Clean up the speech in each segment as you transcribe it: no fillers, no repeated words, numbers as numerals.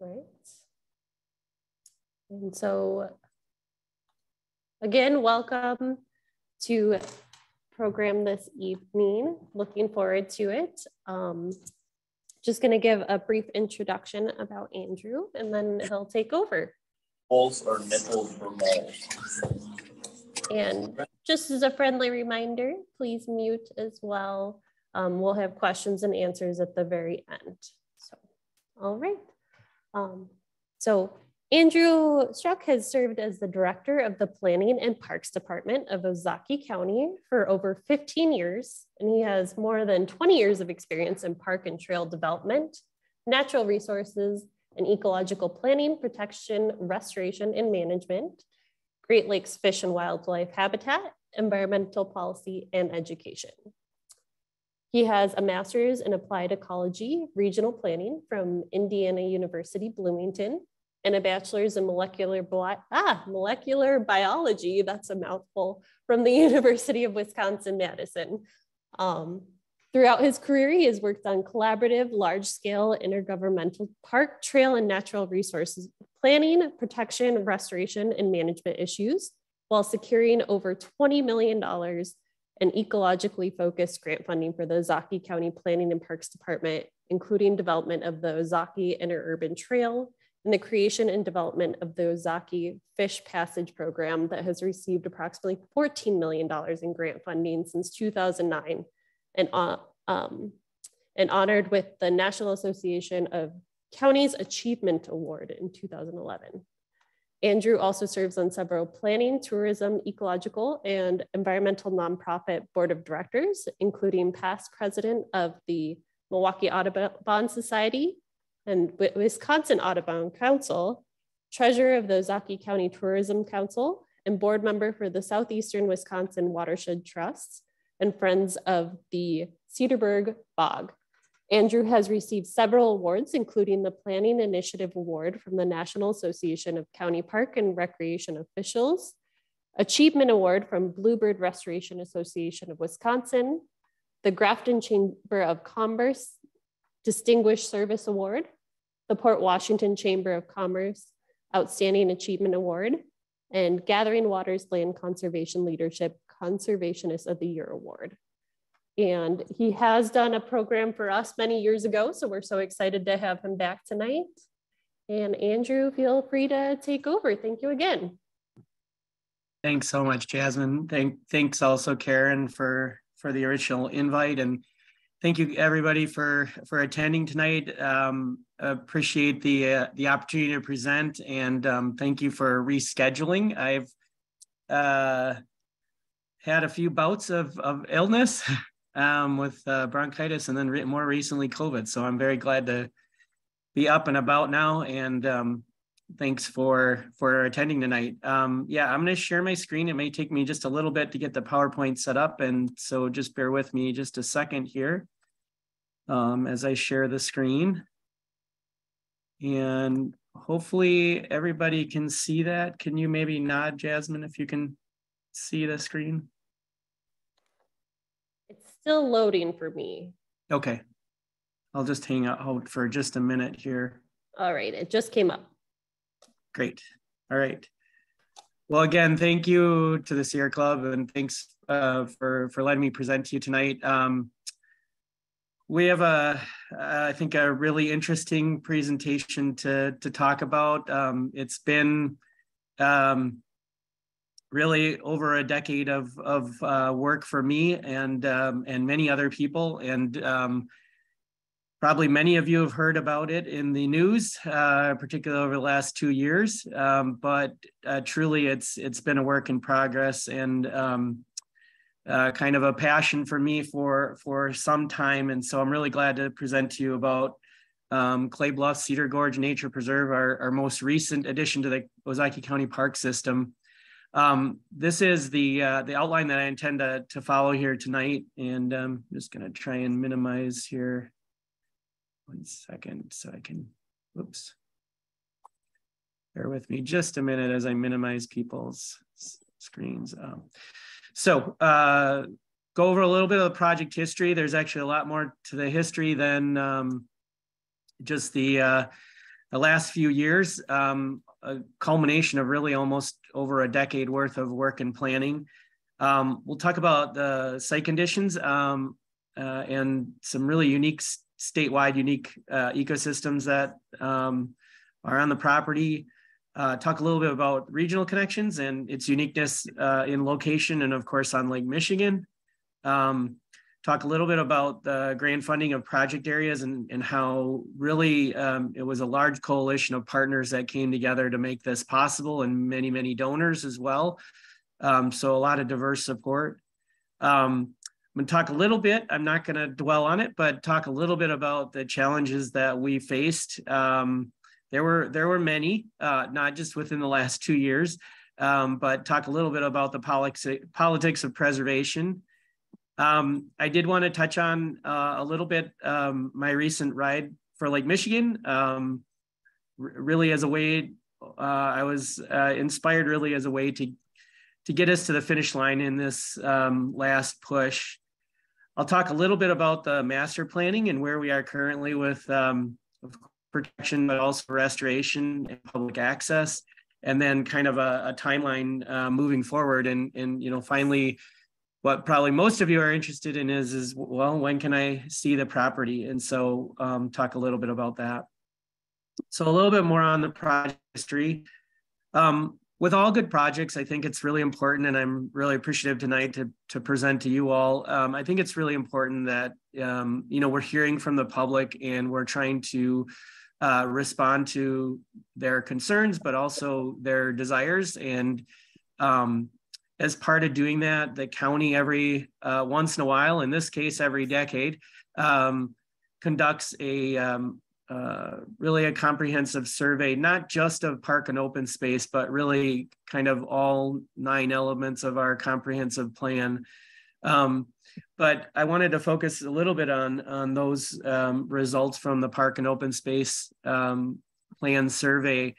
right. And so again, welcome to program this evening. Looking forward to it. Just going to give a brief introduction about Andrew, and then he'll take over. Moles or nipples or moles. And just as a friendly reminder, please mute as well. We'll have questions and answers at the very end. So, all right. So Andrew Struck has served as the director of the Planning and Parks Department of Ozaukee County for over 15 years, and he has more than 20 years of experience in park and trail development, natural resources, and ecological planning, protection, restoration, and management, Great Lakes fish and wildlife habitat, environmental policy, and education. He has a master's in applied ecology, regional planning from Indiana University, Bloomington, and a bachelor's in molecular biology, that's a mouthful, from the University of Wisconsin-Madison. Throughout his career, he has worked on collaborative, large-scale intergovernmental park, trail, and natural resources planning, protection, restoration, and management issues, while securing over $20 million in ecologically focused grant funding for the Ozaukee County Planning and Parks Department, including development of the Ozaukee Interurban Trail and the creation and development of the Ozaukee Fish Passage Program that has received approximately $14 million in grant funding since 2009 and honored with the National Association of Counties Achievement Award in 2011. Andrew also serves on several planning, tourism, ecological, and environmental nonprofit board of directors, including past president of the Milwaukee Audubon Society and Wisconsin Audubon Council, treasurer of the Ozaukee County Tourism Council, and board member for the Southeastern Wisconsin Watershed Trust, and friends of the Cedarburg Bog. Andrew has received several awards, including the Planning Initiative Award from the National Association of County Park and Recreation Officials, Achievement Award from Bluebird Restoration Association of Wisconsin, the Grafton Chamber of Commerce Distinguished Service Award, the Port Washington Chamber of Commerce Outstanding Achievement Award, and Gathering Waters Land Conservation Leadership Conservationist of the Year Award. And he has done a program for us many years ago, so we're so excited to have him back tonight. And Andrew, feel free to take over. Thank you again. Thanks so much, Jasmine. Thanks also, Karen, for the original invite, and thank you everybody for attending tonight. Appreciate the opportunity to present, and thank you for rescheduling. I've had a few bouts of illness with bronchitis, and then more recently COVID. So I'm very glad to be up and about now, and thanks for attending tonight. Yeah, I'm going to share my screen. It may take me just a little bit to get the PowerPoint set up, and so just bear with me just a second here as I share the screen. And hopefully everybody can see that. Can you maybe nod, Jasmine, if you can see the screen? It's still loading for me. Okay. I'll just hang out for just a minute here. All right, it just came up. Great. All right. Well, again, thank you to the Sierra Club, and thanks for letting me present to you tonight. We have I think a really interesting presentation to talk about. It's been really over a decade of work for me and many other people, and probably many of you have heard about it in the news, particularly over the last 2 years. But truly, it's been a work in progress, and kind of a passion for me for some time. And so I'm really glad to present to you about Clay Bluffs Cedar Gorge Nature Preserve, our most recent addition to the Ozaukee County Park System. This is the outline that I intend to follow here tonight, and I'm just going to try and minimize here. 1 second so I can, whoops. Bear with me just a minute as I minimize people's screens. So go over a little bit of the project history. There's actually a lot more to the history than just the last few years, a culmination of really almost over a decade worth of work and planning. We'll talk about the site conditions and some really unique statewide unique ecosystems that are on the property. Talk a little bit about regional connections and its uniqueness in location and of course on Lake Michigan. Talk a little bit about the grant funding of project areas and how really it was a large coalition of partners that came together to make this possible, and many, many donors as well. So a lot of diverse support. I'm going to talk a little bit, I'm not going to dwell on it, but talk a little bit about the challenges that we faced. There were many, not just within the last 2 years, but talk a little bit about the politics of preservation. I did want to touch on a little bit my recent ride for Lake Michigan. Really as a way, I was inspired really as a way to get us to the finish line in this last push. I'll talk a little bit about the master planning and where we are currently with protection, but also restoration and public access, and then kind of a timeline moving forward. And finally, what probably most of you are interested in is well, when can I see the property? And so talk a little bit about that. So a little bit more on the project history. With all good projects, I think it's really important, and I'm really appreciative tonight to present to you all. I think it's really important that, we're hearing from the public and we're trying to respond to their concerns, but also their desires. And as part of doing that, the county every once in a while, in this case, every decade, conducts really a comprehensive survey, not just of park and open space, but really kind of all 9 elements of our comprehensive plan. But I wanted to focus a little bit on those results from the park and open space plan survey.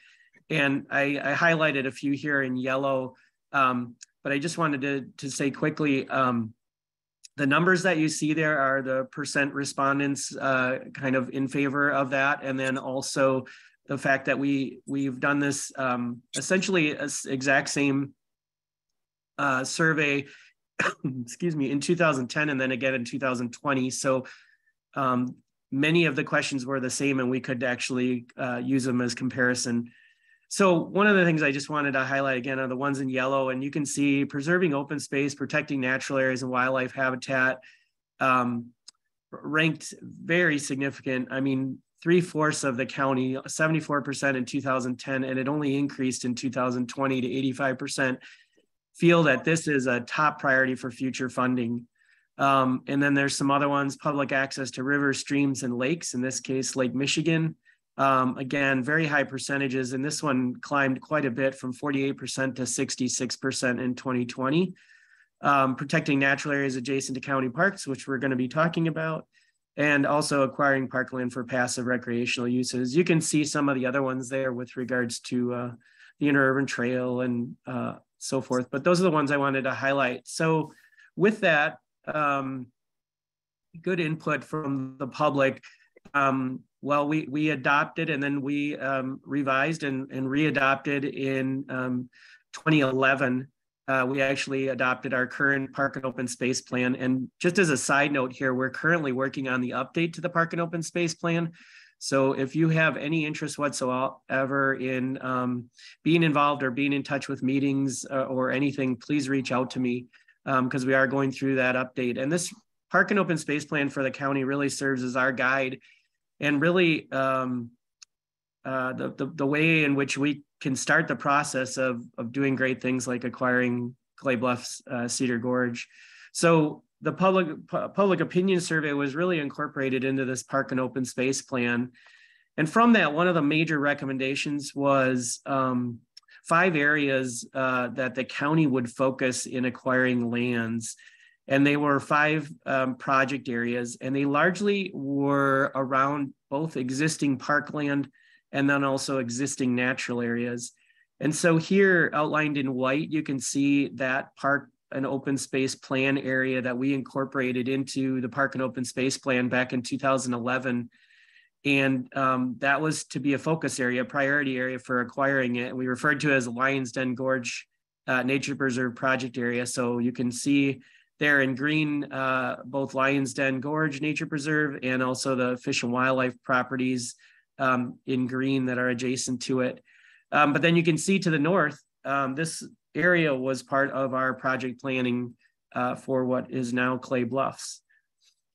And I highlighted a few here in yellow, but I just wanted to say quickly, the numbers that you see there are the percent respondents kind of in favor of that. And then also the fact that we've done this essentially exact same survey, excuse me, in 2010 and then again in 2020. So many of the questions were the same, and we could actually use them as comparison. So one of the things I just wanted to highlight again are the ones in yellow, and you can see preserving open space, protecting natural areas and wildlife habitat, ranked very significant. I mean, 3/4 of the county, 74% in 2010, and it only increased in 2020 to 85%, feel that this is a top priority for future funding. And then there's some other ones, public access to rivers, streams, and lakes, in this case, Lake Michigan. Again, very high percentages, and this one climbed quite a bit from 48% to 66% in 2020. Protecting natural areas adjacent to county parks, which we're going to be talking about, and also acquiring parkland for passive recreational uses. You can see some of the other ones there with regards to the interurban trail and so forth, but those are the ones I wanted to highlight. So with that, good input from the public. Well, we adopted and then we revised and readopted in 2011. We actually adopted our current park and open space plan. And just as a side note here, we're currently working on the update to the park and open space plan. So if you have any interest whatsoever in being involved or being in touch with meetings or anything, please reach out to me because we are going through that update. And this park and open space plan for the county really serves as our guide and really the way in which we can start the process of doing great things like acquiring Clay Bluffs Cedar Gorge. So the public opinion survey was really incorporated into this park and open space plan. And from that, one of the major recommendations was 5 areas that the county would focus in acquiring lands. And they were 5 project areas, and they largely were around both existing parkland and then also existing natural areas. And so here outlined in white, you can see that park and open space plan area that we incorporated into the park and open space plan back in 2011. And that was to be a focus area, priority area for acquiring it. We referred to it as Lions Den Gorge Nature Preserve Project Area. So you can see there in green, both Lions Den Gorge Nature Preserve and also the Fish and Wildlife properties in green that are adjacent to it. But then you can see to the north, this area was part of our project planning for what is now Clay Bluffs.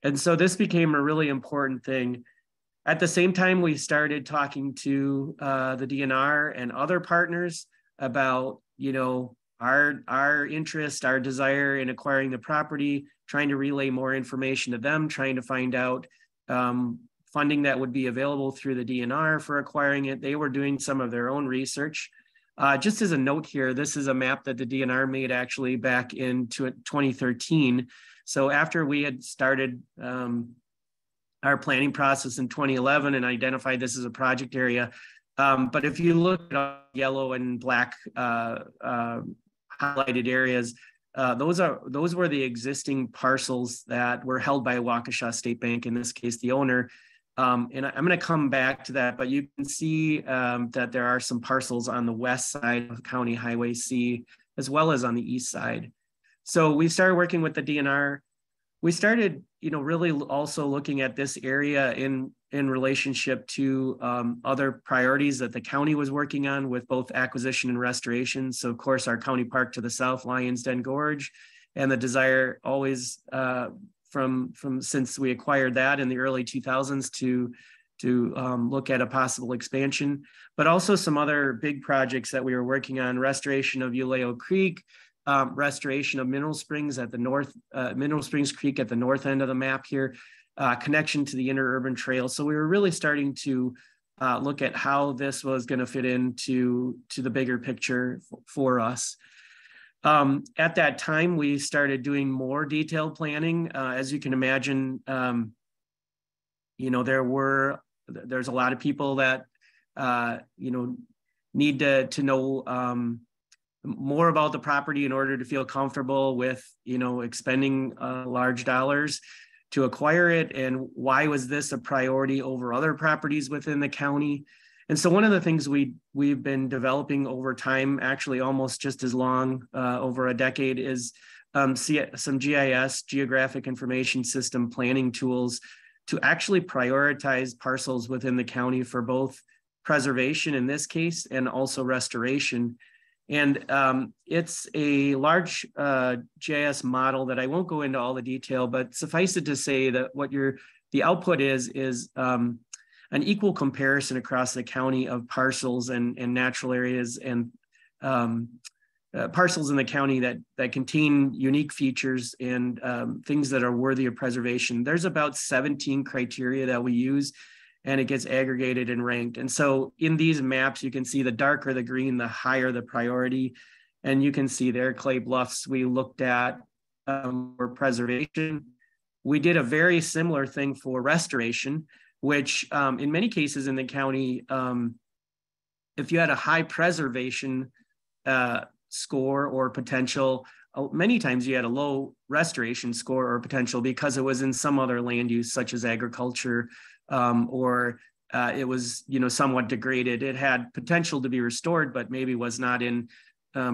And so this became a really important thing. At the same time, we started talking to the DNR and other partners about, our interest, our desire in acquiring the property, trying to relay more information to them, trying to find out funding that would be available through the DNR for acquiring it. They were doing some of their own research. Just as a note here, this is a map that the DNR made actually back in 2013. So after we had started our planning process in 2011 and identified this as a project area. But if you look at yellow and black highlighted areas, those were the existing parcels that were held by Waukesha State Bank, in this case, the owner. And I'm going to come back to that, but you can see that there are some parcels on the west side of County Highway C, as well as on the east side. So we started working with the DNR. We started, really also looking at this area in relationship to other priorities that the county was working on with both acquisition and restoration. So of course, our county park to the south, Lions Den Gorge, and the desire always from since we acquired that in the early 2000s to look at a possible expansion, but also some other big projects that we were working on: restoration of Uleo Creek, restoration of Mineral Springs at the north, Mineral Springs Creek at the north end of the map here, connection to the interurban trail. So we were really starting to look at how this was going to fit into the bigger picture for us. At that time, we started doing more detailed planning. As you can imagine, there's a lot of people that need to know more about the property in order to feel comfortable with, expending large dollars to acquire it, and why was this a priority over other properties within the county. And so one of the things we've been developing over time, actually almost just as long, over a decade, is some GIS, Geographic Information System planning tools to actually prioritize parcels within the county for both preservation in this case and also restoration. And it's a large GIS model that I won't go into all the detail, but suffice it to say that what the output is an equal comparison across the county of parcels and natural areas and parcels in the county that contain unique features and things that are worthy of preservation. There's about 17 criteria that we use, and it gets aggregated and ranked. And so in these maps, you can see the darker the green, the higher the priority. And you can see there, Clay Bluffs, we looked at for preservation. We did a very similar thing for restoration, which in many cases in the county, if you had a high preservation score or potential, many times you had a low restoration score or potential because it was in some other land use, such as agriculture, or it was, somewhat degraded. It had potential to be restored, but maybe was not in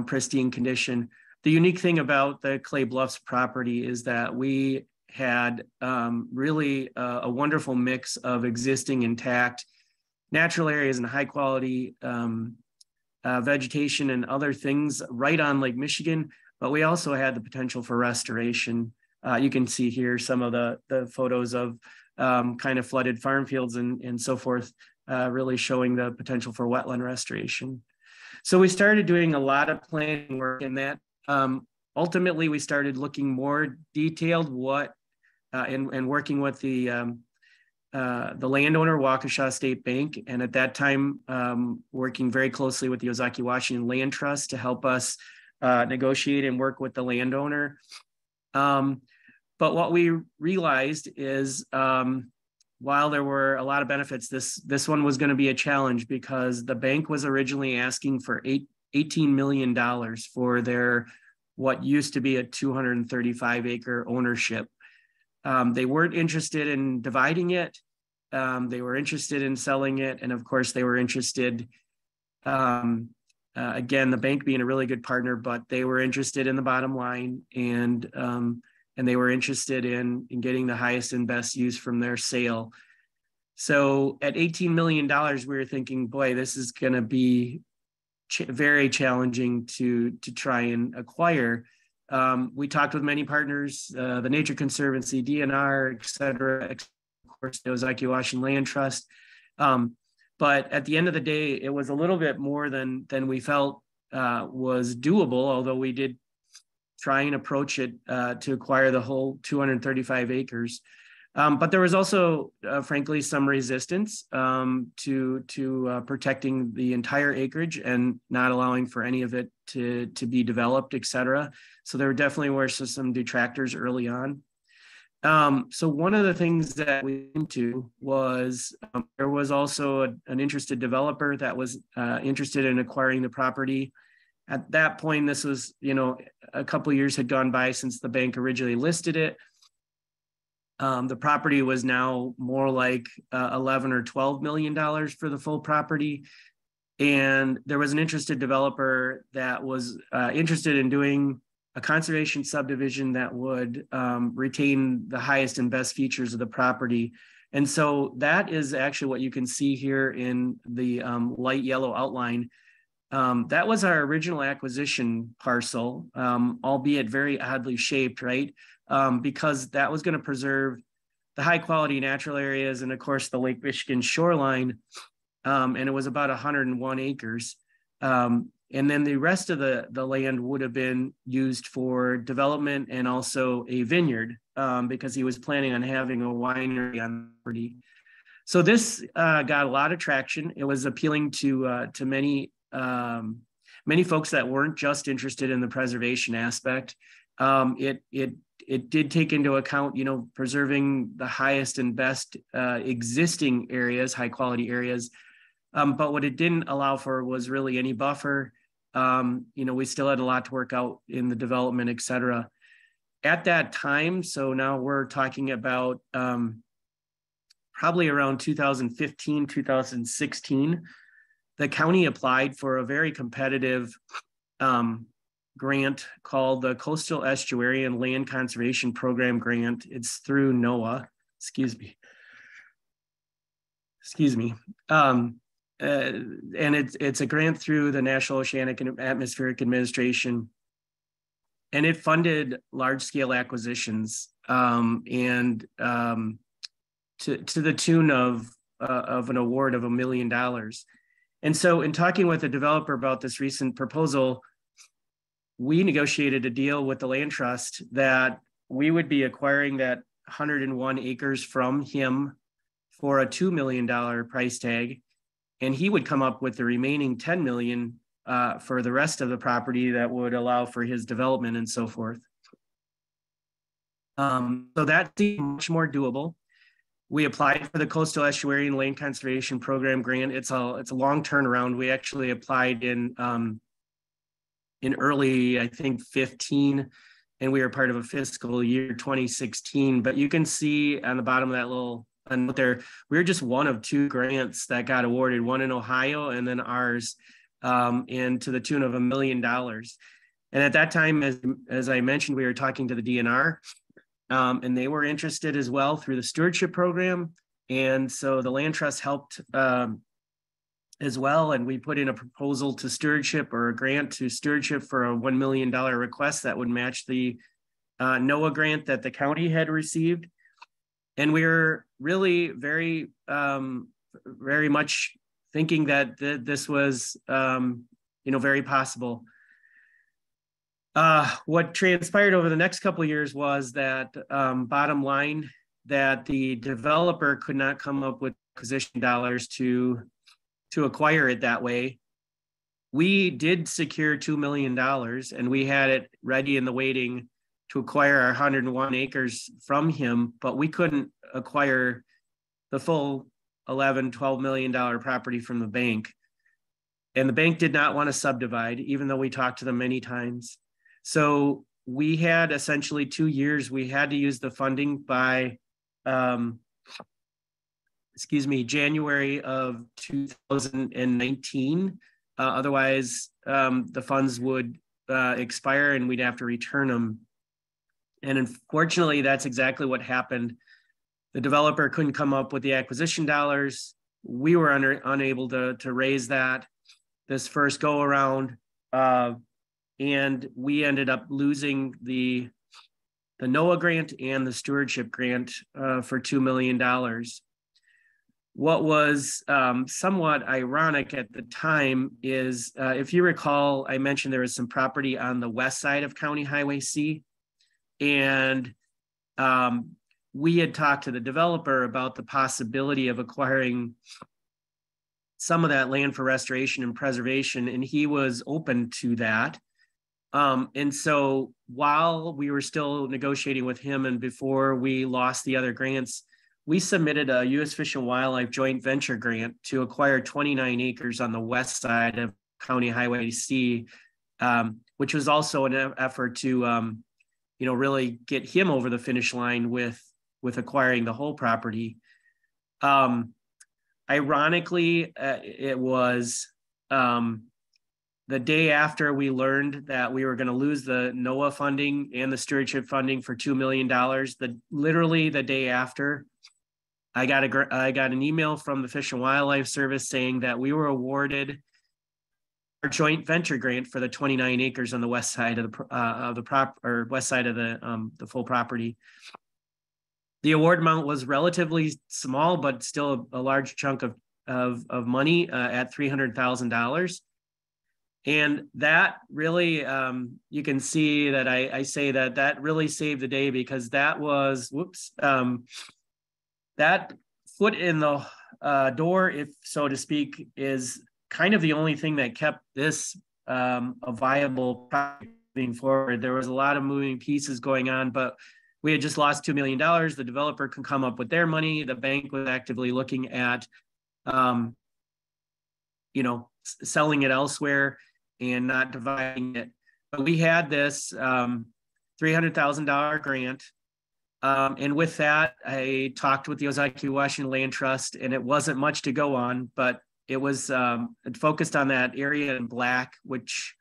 pristine condition. The unique thing about the Clay Bluffs property is that we had really a wonderful mix of existing intact natural areas and high quality vegetation and other things right on Lake Michigan, but we also had the potential for restoration. You can see here some of the photos of kind of flooded farm fields and so forth, really showing the potential for wetland restoration. So we started doing a lot of planning work in that. Ultimately, we started looking more detailed and working with the landowner, Waukesha State Bank, and at that time, working very closely with the Ozaukee Washington Land Trust to help us negotiate and work with the landowner. But what we realized is, while there were a lot of benefits, this one was going to be a challenge because the bank was originally asking for $18 million for their what used to be a 235 acre ownership. They weren't interested in dividing it. They were interested in selling it. And of course, they were interested, again, the bank being a really good partner, but they were interested in the bottom line, and they were interested in getting the highest and best use from their sale. So at $18 million, we were thinking, boy, this is going to be very challenging to try and acquire. We talked with many partners, the Nature Conservancy, DNR, et cetera, of course, the Ozaukee Washington Land Trust. But at the end of the day, it was a little bit more than we felt was doable, although we did try and approach it to acquire the whole 235 acres. But there was also, frankly, some resistance to protecting the entire acreage and not allowing for any of it to be developed, et cetera. So there definitely were some detractors early on. So one of the things that we went to was there was also an interested developer that was interested in acquiring the property. At that point, this was, a couple of years had gone by since the bank originally listed it. The property was now more like $11 or $12 million for the full property. And there was an interested developer that was interested in doing a conservation subdivision that would retain the highest and best features of the property. And so that is actually what you can see here in the light yellow outline. That was our original acquisition parcel, albeit very oddly shaped, right? Because that was going to preserve the high quality natural areas and of course the Lake Michigan shoreline. And it was about 101 acres. And then the rest of the land would have been used for development and also a vineyard, because he was planning on having a winery on the property. So this got a lot of traction. It was appealing to many folks that weren't just interested in the preservation aspect. It did take into account, preserving the highest and best existing areas, high quality areas. But what it didn't allow for was really any buffer. We still had a lot to work out in the development, et cetera. At that time, so now we're talking about probably around 2015, 2016, the county applied for a very competitive grant called the Coastal Estuarine Land Conservation Program Grant. It's through NOAA, excuse me. And it's a grant through the National Oceanic and Atmospheric Administration, and it funded large-scale acquisitions and to the tune of an award of $1 million. And so, in talking with the developer about this recent proposal, we negotiated a deal with the land trust that we would be acquiring that 101 acres from him for a $2 million price tag. And he would come up with the remaining 10 million for the rest of the property that would allow for his development and so forth. So that seemed much more doable. We applied for the Coastal Estuarine Land Conservation Program grant. It's a long turnaround. We actually applied in early, I think, 15, and we were part of a fiscal year 2016. But you can see on the bottom of that little and there, we were just one of two grants that got awarded, one in Ohio and then ours, and to the tune of $1 million. And at that time, as I mentioned, we were talking to the DNR, and they were interested as well through the stewardship program. And so the land trust helped as well. And we put in a proposal to stewardship, or a grant to stewardship, for a $1 million request that would match the NOAA grant that the county had received. And we were really very much thinking that this was, very possible. What transpired over the next couple of years was that, bottom line, that the developer could not come up with acquisition dollars to acquire it that way. We did secure $2 million, and we had it ready in the waiting to acquire our 101 acres from him, but we couldn't acquire the full $12 million property from the bank. And the bank did not want to subdivide, even though we talked to them many times. So we had essentially 2 years. We had to use the funding by January of 2019. Otherwise, the funds would expire and we'd have to return them. And unfortunately, that's exactly what happened. The developer couldn't come up with the acquisition dollars. We were unable to raise that this first go around. And we ended up losing the NOAA grant and the stewardship grant for $2 million. What was somewhat ironic at the time is, if you recall, I mentioned there was some property on the west side of County Highway C. And we had talked to the developer about the possibility of acquiring some of that land for restoration and preservation, and he was open to that. And so while we were still negotiating with him and before we lost the other grants, we submitted a U.S. Fish and Wildlife joint venture grant to acquire 29 acres on the west side of County Highway C, which was also an effort to, really get him over the finish line with acquiring the whole property. Ironically, it was the day after we learned that we were going to lose the NOAA funding and the stewardship funding for $2 million. Literally the day after, I got an email from the Fish and Wildlife Service saying that we were awarded our joint venture grant for the 29 acres on the west side of the west side of the full property. The award amount was relatively small, but still a large chunk of money at $300,000. And that really, you can see that I say that really saved the day, because that was, that foot in the door, if so to speak, is kind of the only thing that kept this a viable project moving forward. There was a lot of moving pieces going on, but we had just lost $2 million. The developer can come up with their money. The bank was actively looking at, selling it elsewhere and not dividing it. But we had this $300,000 grant. And with that, I talked with the Ozaukee Washington Land Trust, and it wasn't much to go on, but it was focused on that area in black, which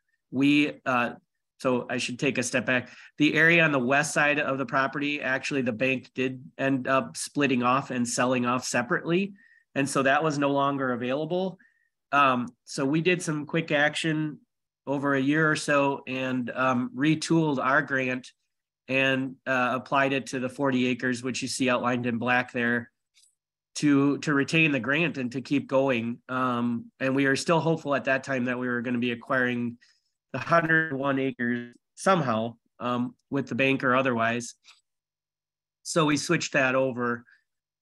so I should take a step back. The area on the west side of the property, actually the bank did end up splitting off and selling off separately. And so that was no longer available. So we did some quick action over a year or so and retooled our grant and applied it to the 40 acres, which you see outlined in black there, to retain the grant and to keep going. And we are still hopeful at that time that we were going to be acquiring the 101 acres somehow with the bank or otherwise. So we switched that over.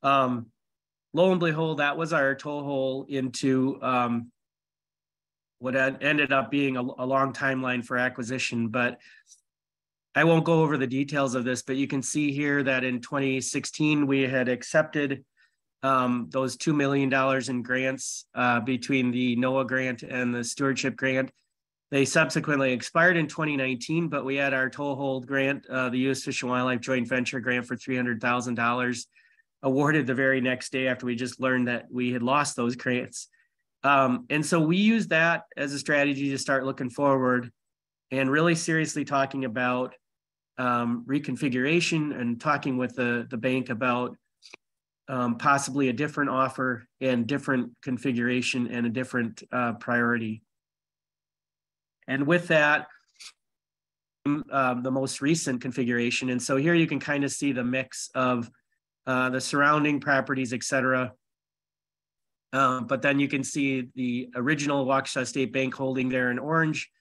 Lo and behold, that was our toehold into what ended up being a long timeline for acquisition. But I won't go over the details of this, but you can see here that in 2016, we had accepted those $2 million in grants between the NOAA grant and the stewardship grant. They subsequently expired in 2019, but we had our toehold grant, the U.S. Fish and Wildlife joint venture grant for $300,000, awarded the very next day after we just learned that we had lost those grants. And so we used that as a strategy to start looking forward and really seriously talking about reconfiguration and talking with the bank about possibly a different offer and different configuration and a different priority. And with that, the most recent configuration. And so here you can kind of see the mix of the surrounding properties, et cetera. But then you can see the original Waukesha State Bank holding there in orange,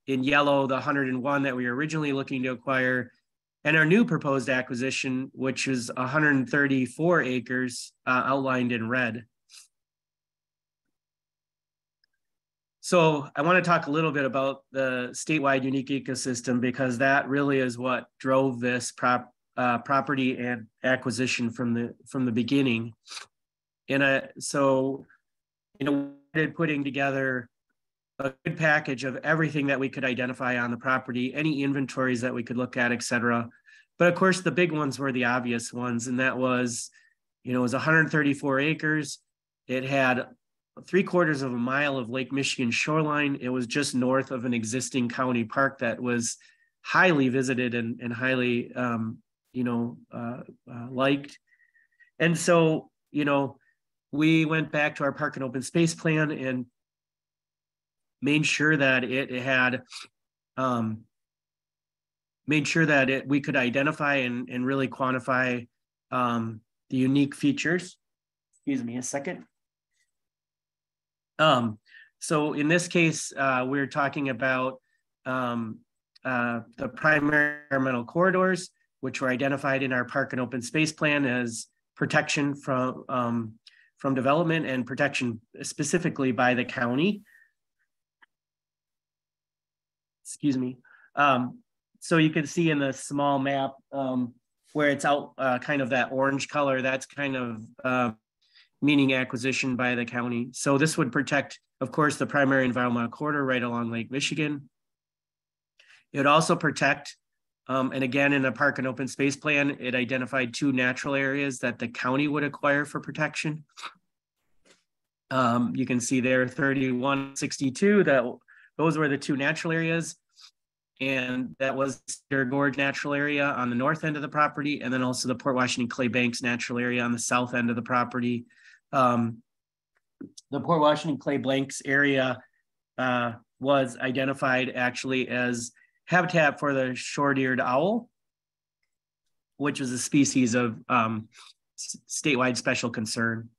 in yellow, the 101 that we were originally looking to acquire, and our new proposed acquisition, which is 134 acres outlined in red. So I want to talk a little bit about the statewide unique ecosystem, because that really is what drove this property and acquisition from the beginning. And so, putting together a good package of everything that we could identify on the property, any inventories that we could look at, et cetera. But of course, the big ones were the obvious ones, and that was, it was 134 acres. It had 3/4 of a mile of Lake Michigan shoreline. It was just north of an existing county park that was highly visited and highly, liked. And so, we went back to our park and open space plan and made sure that it had, we could identify and really quantify the unique features. Excuse me a second. So in this case, we're talking about the primary environmental corridors, which were identified in our park and open space plan as protection from development and protection specifically by the county. Excuse me. So you can see in the small map where it's out kind of that orange color, that's kind of meaning acquisition by the county. So this would protect, of course, the primary environmental corridor right along Lake Michigan. It would also protect, and again, in the park and open space plan, it identified 2 natural areas that the county would acquire for protection. You can see there 3162, those were the 2 natural areas. And that was Cedar Gorge natural area on the north end of the property, and then also the Port Washington Clay Banks natural area on the south end of the property. The Port Washington Clay Banks area was identified actually as habitat for the short-eared owl, which is a species of statewide special concern.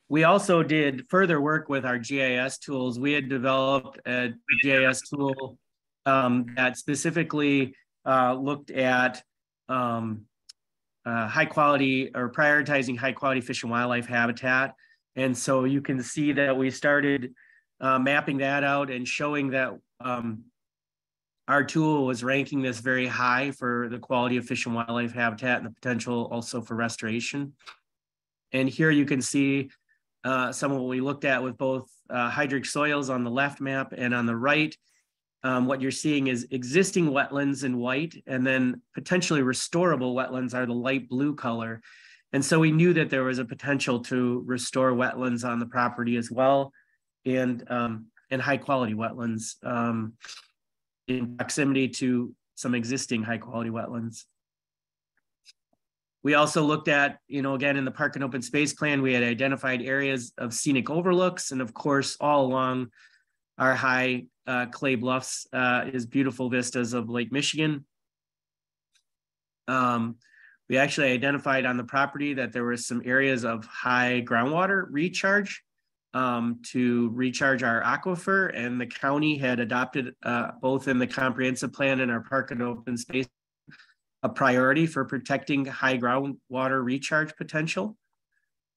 We also did further work with our GIS tools. We had developed a GIS tool that specifically looked at high quality or prioritizing high quality fish and wildlife habitat. And so you can see that we started mapping that out and showing that our tool was ranking this very high for the quality of fish and wildlife habitat and the potential also for restoration. And here you can see some of what we looked at with both hydric soils on the left map and on the right. What you're seeing is existing wetlands in white, and then potentially restorable wetlands are the light blue color. And so we knew that there was a potential to restore wetlands on the property as well, and high quality wetlands in proximity to some existing high quality wetlands. We also looked at, again, in the park and open space plan, we had identified areas of scenic overlooks. And of course, all along our high clay bluffs is beautiful vistas of Lake Michigan. We actually identified on the property that there were some areas of high groundwater recharge to recharge our aquifer. And the county had adopted both in the comprehensive plan and our park and open space a priority for protecting high groundwater recharge potential.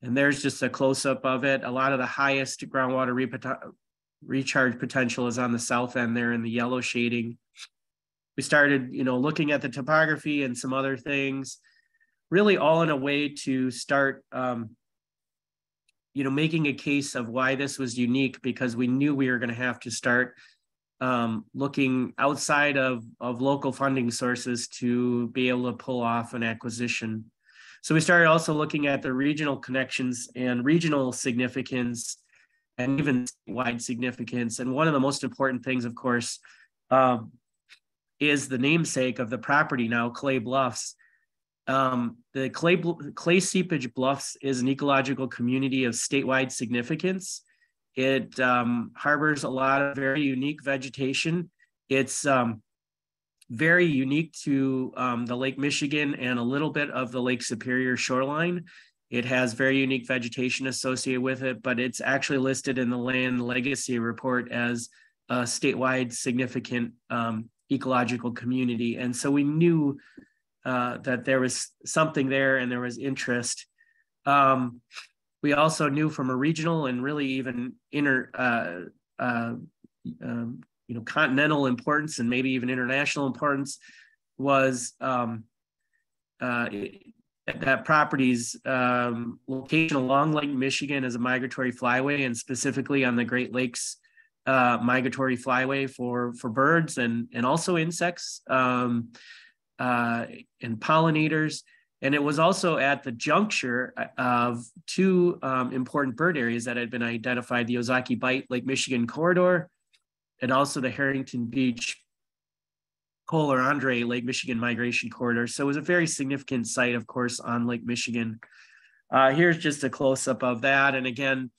And there's just a close-up of it. A lot of the highest groundwater recharge potential is on the south end there in the yellow shading. We started, looking at the topography and some other things, really all in a way to start, making a case of why this was unique, because we knew we were going to have to start looking outside of local funding sources to be able to pull off an acquisition. So we started also looking at the regional connections and regional significance and even statewide significance. And one of the most important things, of course, is the namesake of the property now, Clay Bluffs. The Clay Seepage Bluffs is an ecological community of statewide significance. It harbors a lot of very unique vegetation. It's very unique to the Lake Michigan and a little bit of the Lake Superior shoreline. It has very unique vegetation associated with it, but it's actually listed in the Land Legacy Report as a statewide significant ecological community. And so we knew that there was something there and there was interest. We also knew from a regional and really even continental importance and maybe even international importance was that property's location along Lake Michigan as a migratory flyway, and specifically on the Great Lakes migratory flyway for birds and also insects and pollinators. And it was also at the juncture of two important bird areas that had been identified, the Ozaukee Bight Lake Michigan corridor, and also the Harrington Beach Kohler Andre Lake Michigan migration corridor. So it was a very significant site, of course, on Lake Michigan. Here's just a close-up of that. And again,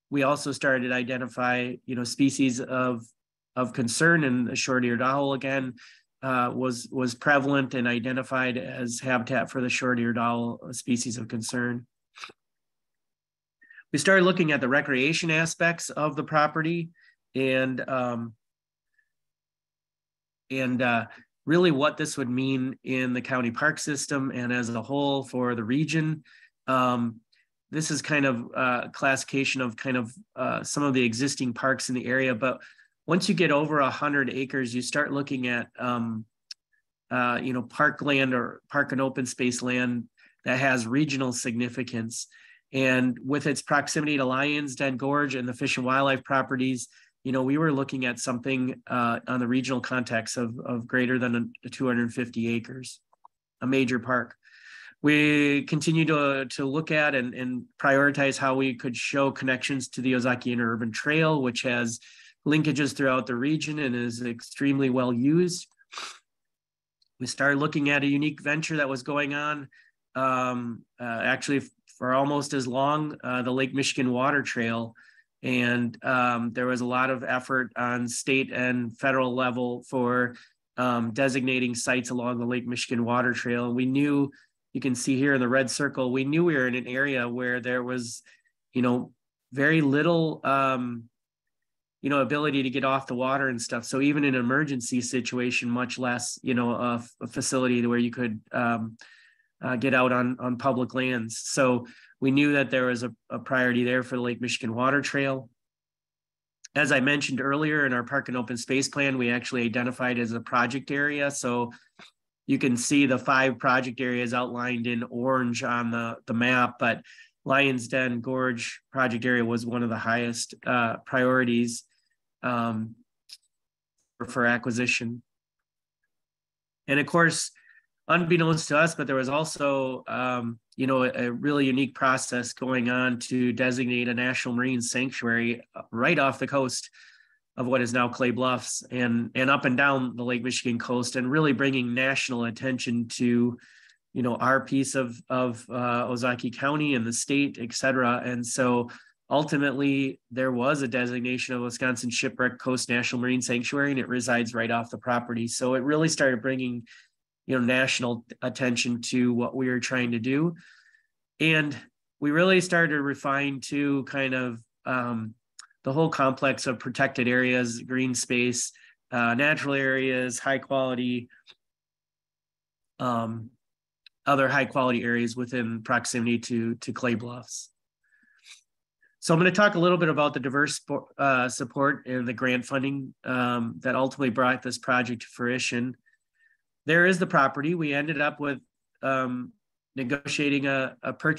we also started to identify, species of concern, and the short-eared owl again was prevalent and identified as habitat for the short-eared owl, a species of concern. We started looking at the recreation aspects of the property and really what this would mean in the county park system and as a whole for the region. This is kind of a classification of some of the existing parks in the area, but once you get over 100 acres, you start looking at parkland or park and open space land that has regional significance. And with its proximity to Lions Den Gorge and the Fish and Wildlife properties, we were looking at something on the regional context of greater than 250 acres, a major park. We continue to look at and prioritize how we could show connections to the Ozaukee Interurban Trail, which has linkages throughout the region and is extremely well used. We started looking at a unique venture that was going on actually for almost as long, the Lake Michigan Water Trail. And there was a lot of effort on state and federal level for designating sites along the Lake Michigan Water Trail. And we knew, you can see here in the red circle, we knew we were in an area where there was, very little, ability to get off the water and stuff. So even in an emergency situation, much less, a facility where you could get out on public lands. So we knew that there was a priority there for the Lake Michigan Water Trail. As I mentioned earlier, in our park and open space plan, we actually identified as a project area. So you can see the 5 project areas outlined in orange on the map, but Lions Den Gorge project area was one of the highest priorities for acquisition. And of course, unbeknownst to us, but there was also, a really unique process going on to designate a national marine sanctuary right off the coast of what is now Clay Bluffs and up and down the Lake Michigan coast, and really bringing national attention to, our piece of Ozaukee County and the state, et cetera. And so ultimately there was a designation of Wisconsin Shipwreck Coast National Marine Sanctuary, and it resides right off the property. So it really started bringing national attention to what we were trying to do. And we really started to refine to kind of the whole complex of protected areas, green space, natural areas, high quality, other high quality areas within proximity to Clay Bluffs. So I'm going to talk a little bit about the diverse support and the grant funding that ultimately brought this project to fruition. There is the property. We ended up with negotiating a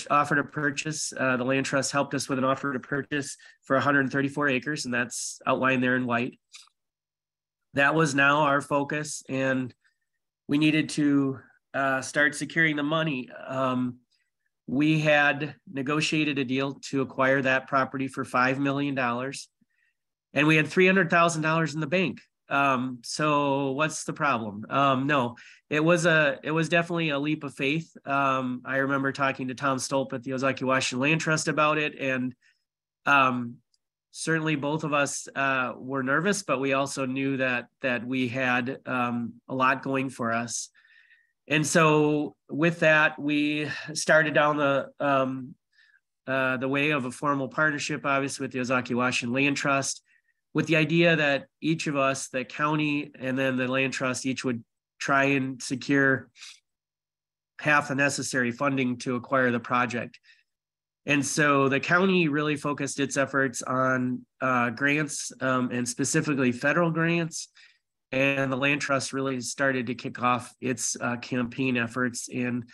offer to purchase. The land trust helped us with an offer to purchase for 134 acres, and that's outlined there in white. That was now our focus, and we needed to start securing the money. We had negotiated a deal to acquire that property for $5 million, and we had $300,000 in the bank. So what's the problem? No, it was definitely a leap of faith. I remember talking to Tom Stolp at the Ozaukee Washington Land Trust about it. And, certainly both of us, were nervous, but we also knew that we had, a lot going for us. And so with that, we started down the way of a formal partnership, obviously with the Ozaukee Washington Land Trust, with the idea that each of us, the county and then the land trust, each would try and secure half the necessary funding to acquire the project. And so the county really focused its efforts on grants and specifically federal grants. And the land trust really started to kick off its campaign efforts in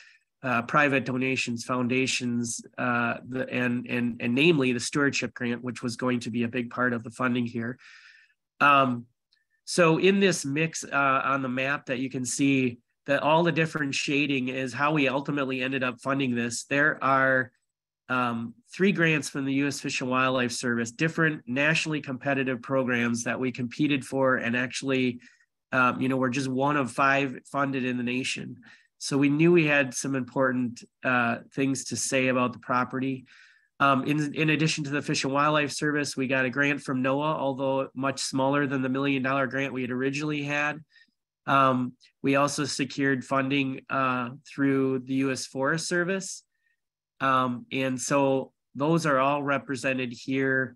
private donations, foundations, and namely the stewardship grant, which was going to be a big part of the funding here. So in this mix on the map that you can see, all the different shading is how we ultimately ended up funding this. There are 3 grants from the U.S. Fish and Wildlife Service, different nationally competitive programs that we competed for, and actually, we're just one of 5 funded in the nation. So we knew we had some important things to say about the property. In addition to the Fish and Wildlife Service, we got a grant from NOAA, although much smaller than the $1 million grant we had originally had. We also secured funding through the U.S. Forest Service. And so those are all represented here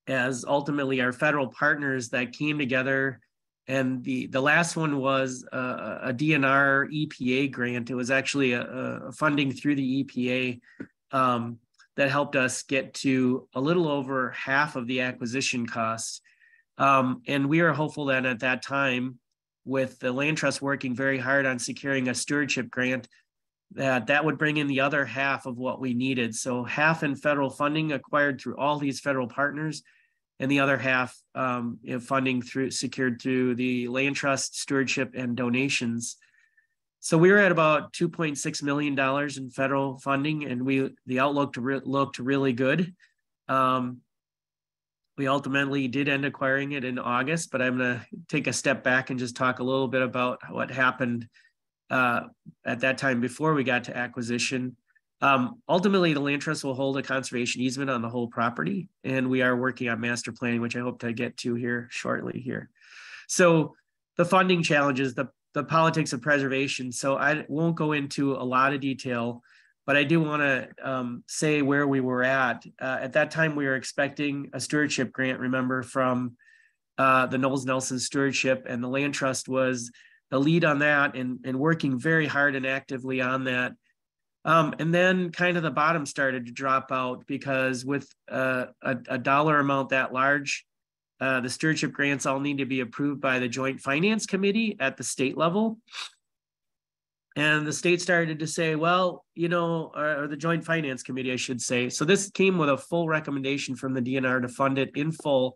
as ultimately our federal partners that came together. And the last one was a DNR EPA grant. It was actually a funding through the EPA that helped us get to a little over half of the acquisition costs. And we are hopeful that at that time, with the Land Trust working very hard on securing a stewardship grant, that would bring in the other half of what we needed. So half in federal funding acquired through all these federal partners, and the other half funding secured through the Land Trust, stewardship, and donations. So we were at about $2.6 million in federal funding, and the outlook looked really good. We ultimately did end acquiring it in August, but I'm going to take a step back and just talk a little bit about what happened at that time before we got to acquisition. Ultimately, the Land Trust will hold a conservation easement on the whole property, and we are working on master planning, which I hope to get to here shortly here. So the funding challenges, the politics of preservation. So I won't go into a lot of detail, but I do want to say where we were at. At that time, we were expecting a stewardship grant, remember, from the Knowles-Nelson Stewardship, and the Land Trust was the lead on that and working very hard and actively on that. And then kind of the bottom started to drop out because with a dollar amount that large, the stewardship grants all need to be approved by the Joint Finance Committee at the state level. And the state started to say, well, or the Joint Finance Committee, I should say. So this came with a full recommendation from the DNR to fund it in full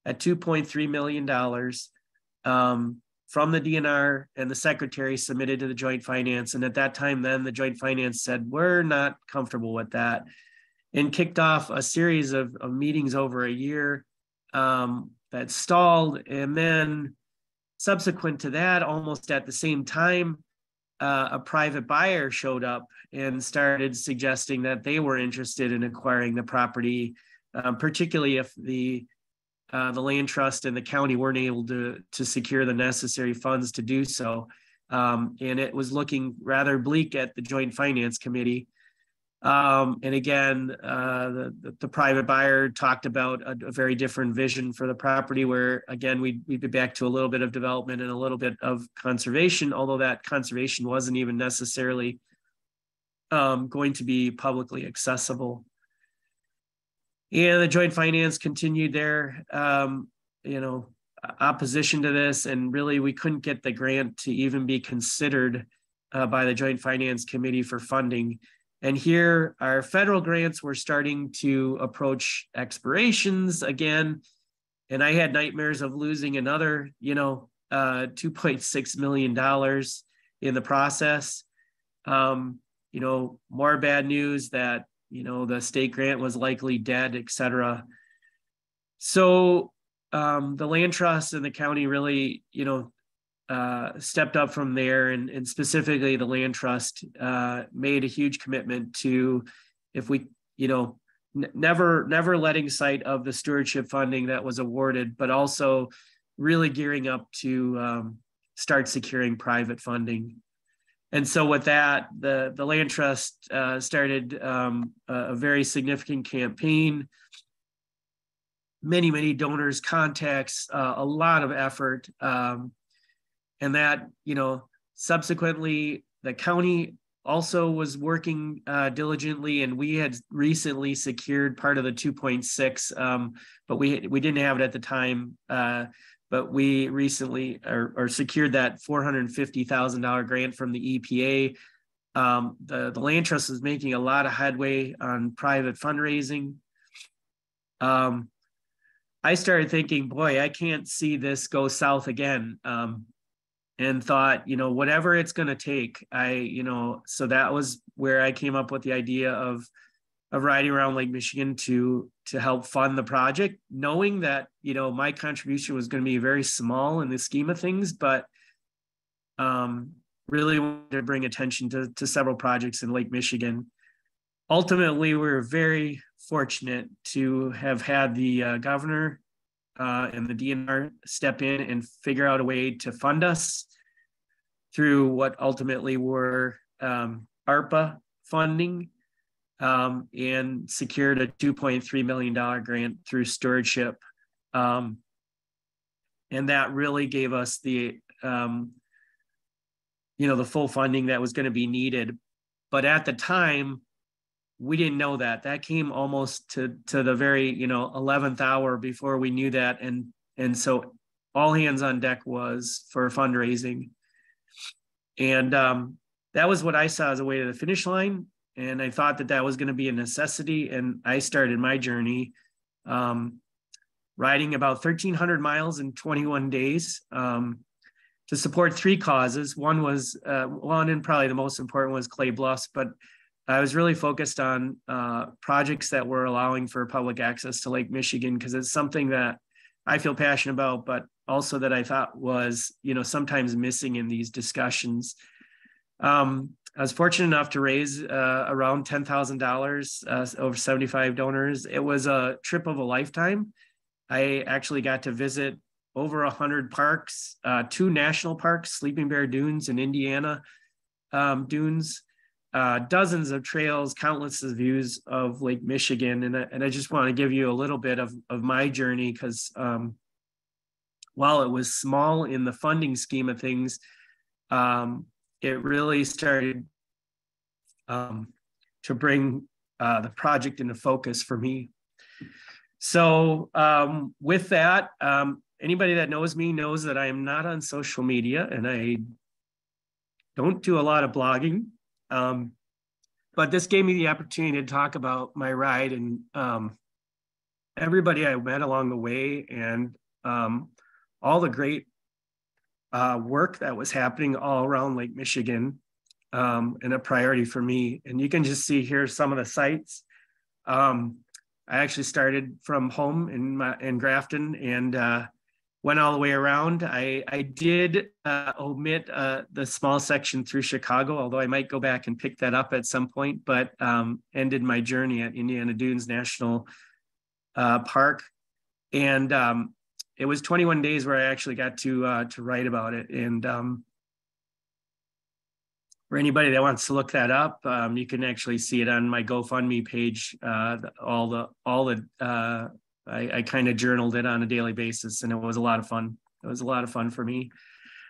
at $2.3 million from the DNR, and the secretary submitted to the Joint Finance. And at that time, then the Joint Finance said, we're not comfortable with that, and kicked off a series of meetings over a year that stalled. And then subsequent to that, almost at the same time, a private buyer showed up and started suggesting that they were interested in acquiring the property, particularly if the Land Trust and the county weren't able to secure the necessary funds to do so. And it was looking rather bleak at the Joint Finance Committee. And again, the private buyer talked about a very different vision for the property where, again, we'd be back to a little bit of development and a little bit of conservation, although that conservation wasn't even necessarily going to be publicly accessible. And the Joint Finance continued their, opposition to this, and really we couldn't get the grant to even be considered by the Joint Finance Committee for funding. And here our federal grants were starting to approach expirations again, and I had nightmares of losing another, $2.6 million in the process. More bad news that the state grant was likely dead, et cetera. So the Land Trust and the county really, stepped up from there, and specifically the Land Trust made a huge commitment to, if we, never letting sight of the stewardship funding that was awarded, but also really gearing up to start securing private funding. And so with that, the Land Trust started a very significant campaign, many donors, contacts, a lot of effort. And that, subsequently the county also was working diligently, and we had recently secured part of the 2.6, but we didn't have it at the time. But we recently or secured that $450,000 grant from the EPA. The Land Trust is making a lot of headway on private fundraising. I started thinking, boy, I can't see this go south again. and thought, whatever it's going to take, so that was where I came up with the idea of riding around Lake Michigan to help fund the project, knowing that, my contribution was going to be very small in the scheme of things, but really wanted to bring attention to several projects in Lake Michigan. Ultimately, we were very fortunate to have had the governor and the DNR step in and figure out a way to fund us through what ultimately were ARPA funding, and secured a $2.3 million grant through stewardship. And that really gave us the full funding that was going to be needed. But at the time, we didn't know that. That came almost to the very 11th hour before we knew that, and so all hands on deck was for fundraising, and that was what I saw as a way to the finish line. And I thought that was going to be a necessity, and I started my journey riding about 1,300 miles in 21 days to support three causes. One was and probably the most important was Clay Bluffs, but I was really focused on projects that were allowing for public access to Lake Michigan, because it's something that I feel passionate about, but also that I thought was, sometimes missing in these discussions. I was fortunate enough to raise around $10,000, over 75 donors. It was a trip of a lifetime. I actually got to visit over 100 parks, 2 national parks, Sleeping Bear Dunes and Indiana Dunes, dozens of trails, countless of views of Lake Michigan. And I just want to give you a little bit of my journey, because while it was small in the funding scheme of things, it really started to bring the project into focus for me. So with that, anybody that knows me knows that I am not on social media, and I don't do a lot of blogging. But this gave me the opportunity to talk about my ride and everybody I met along the way, and all the great work that was happening all around Lake Michigan, and a priority for me. And you can just see here some of the sites. I actually started from home in Grafton and went all the way around. I did omit the small section through Chicago, although I might go back and pick that up at some point, but ended my journey at Indiana Dunes National Park. And it was 21 days where I actually got to write about it. And for anybody that wants to look that up, you can actually see it on my GoFundMe page. I kind of journaled it on a daily basis, and it was a lot of fun. It was a lot of fun for me.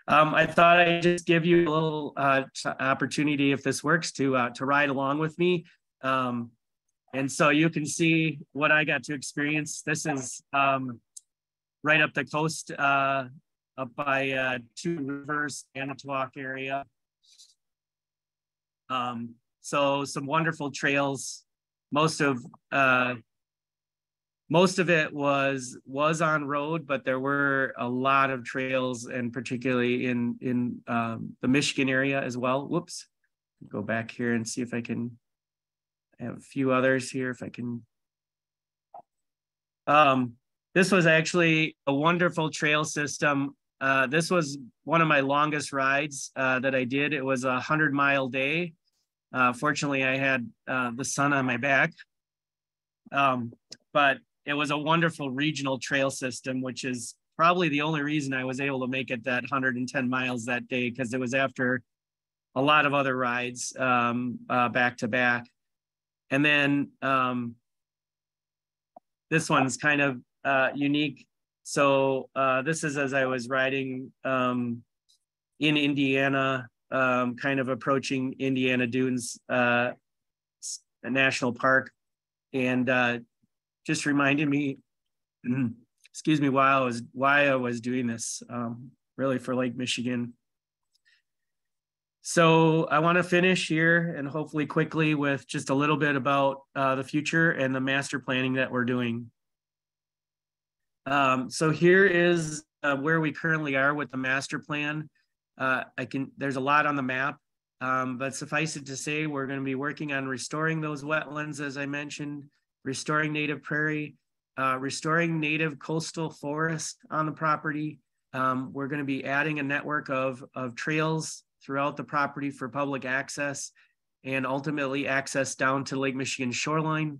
I thought I'd just give you a little opportunity, if this works, to ride along with me. And so you can see what I got to experience. This is right up the coast, up by Two Rivers, Manitowoc area. So some wonderful trails. Most of it was on road, but there were a lot of trails, and particularly in the Michigan area as well. Whoops, go back here and see if I can have a few others here. If I can. This was actually a wonderful trail system. This was one of my longest rides that I did. It was a 100-mile day. Fortunately, I had the sun on my back, but it was a wonderful regional trail system, which is probably the only reason I was able to make it that 110 miles that day, because it was after a lot of other rides back to back. And then this one's kind of unique. So this is as I was riding in Indiana, kind of approaching Indiana Dunes National Park, and just reminded me, excuse me, why I was doing this, really for Lake Michigan. So I want to finish here and hopefully quickly with just a little bit about the future and the master planning that we're doing. So here is where we currently are with the master plan. there's a lot on the map, but suffice it to say, we're going to be working on restoring those wetlands, as I mentioned, restoring native prairie, restoring native coastal forest on the property. We're going to be adding a network of trails throughout the property for public access and ultimately access down to Lake Michigan shoreline,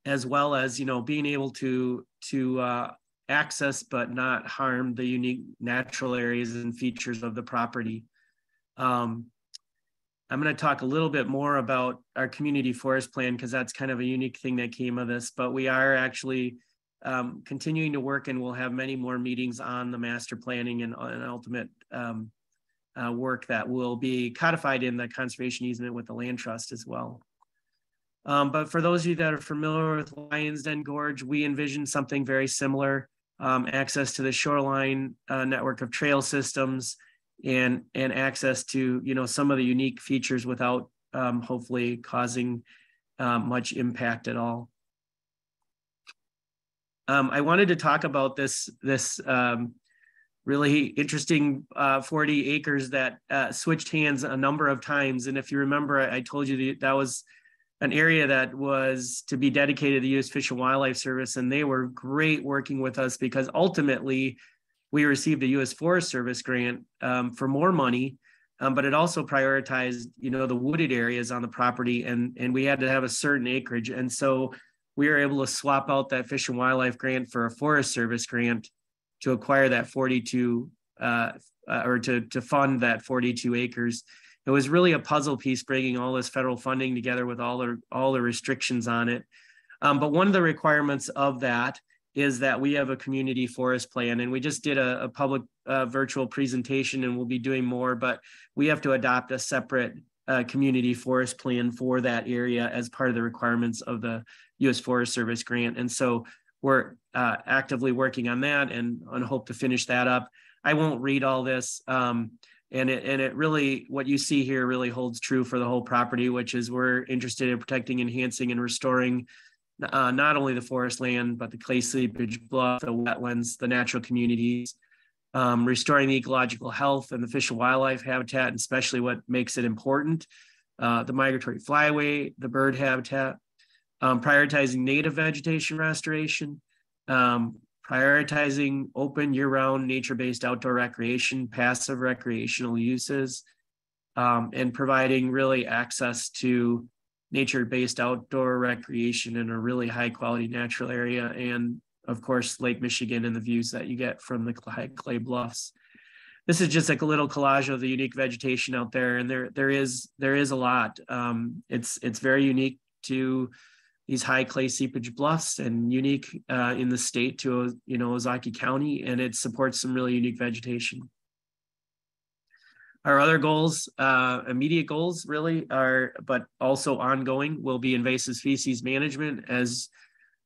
as well as, being able to access but not harm the unique natural areas and features of the property. I'm going to talk a little bit more about our community forest plan because that's kind of a unique thing that came of this, but we are actually continuing to work, and we'll have many more meetings on the master planning and ultimate work that will be codified in the conservation easement with the land trust as well. But for those of you that are familiar with Lions Den Gorge, we envision something very similar, access to the shoreline network of trail systems and access to, some of the unique features without hopefully causing much impact at all. I wanted to talk about this really interesting 40 acres that switched hands a number of times. And if you remember, I told you that was an area that was to be dedicated to the U.S. Fish and Wildlife Service, and they were great working with us because ultimately we received a U.S. Forest Service grant for more money, but it also prioritized, the wooded areas on the property, and we had to have a certain acreage. And so we were able to swap out that Fish and Wildlife grant for a Forest Service grant to acquire that 42, or to fund that 42 acres. It was really a puzzle piece bringing all this federal funding together with all the restrictions on it. But one of the requirements of that is that we have a community forest plan, and we just did a public virtual presentation, and we'll be doing more, but we have to adopt a separate community forest plan for that area as part of the requirements of the U.S. Forest Service grant. And so we're actively working on that and hope to finish that up. I won't read all this. And it really, what you see here really holds true for the whole property, which is we're interested in protecting, enhancing, and restoring not only the forest land, but the clay seepage bluff, the wetlands, the natural communities, restoring the ecological health and the fish and wildlife habitat, and especially what makes it important, the migratory flyway, the bird habitat, prioritizing native vegetation restoration, prioritizing open year-round nature-based outdoor recreation, passive recreational uses, and providing really access to nature-based outdoor recreation in a really high-quality natural area, and of course, Lake Michigan and the views that you get from the clay bluffs. This is just like a little collage of the unique vegetation out there, and there is a lot. It's very unique to these high clay seepage bluffs and unique in the state to, Ozaukee County, and it supports some really unique vegetation. Our other goals, immediate goals really are, but also ongoing, will be invasive species management. As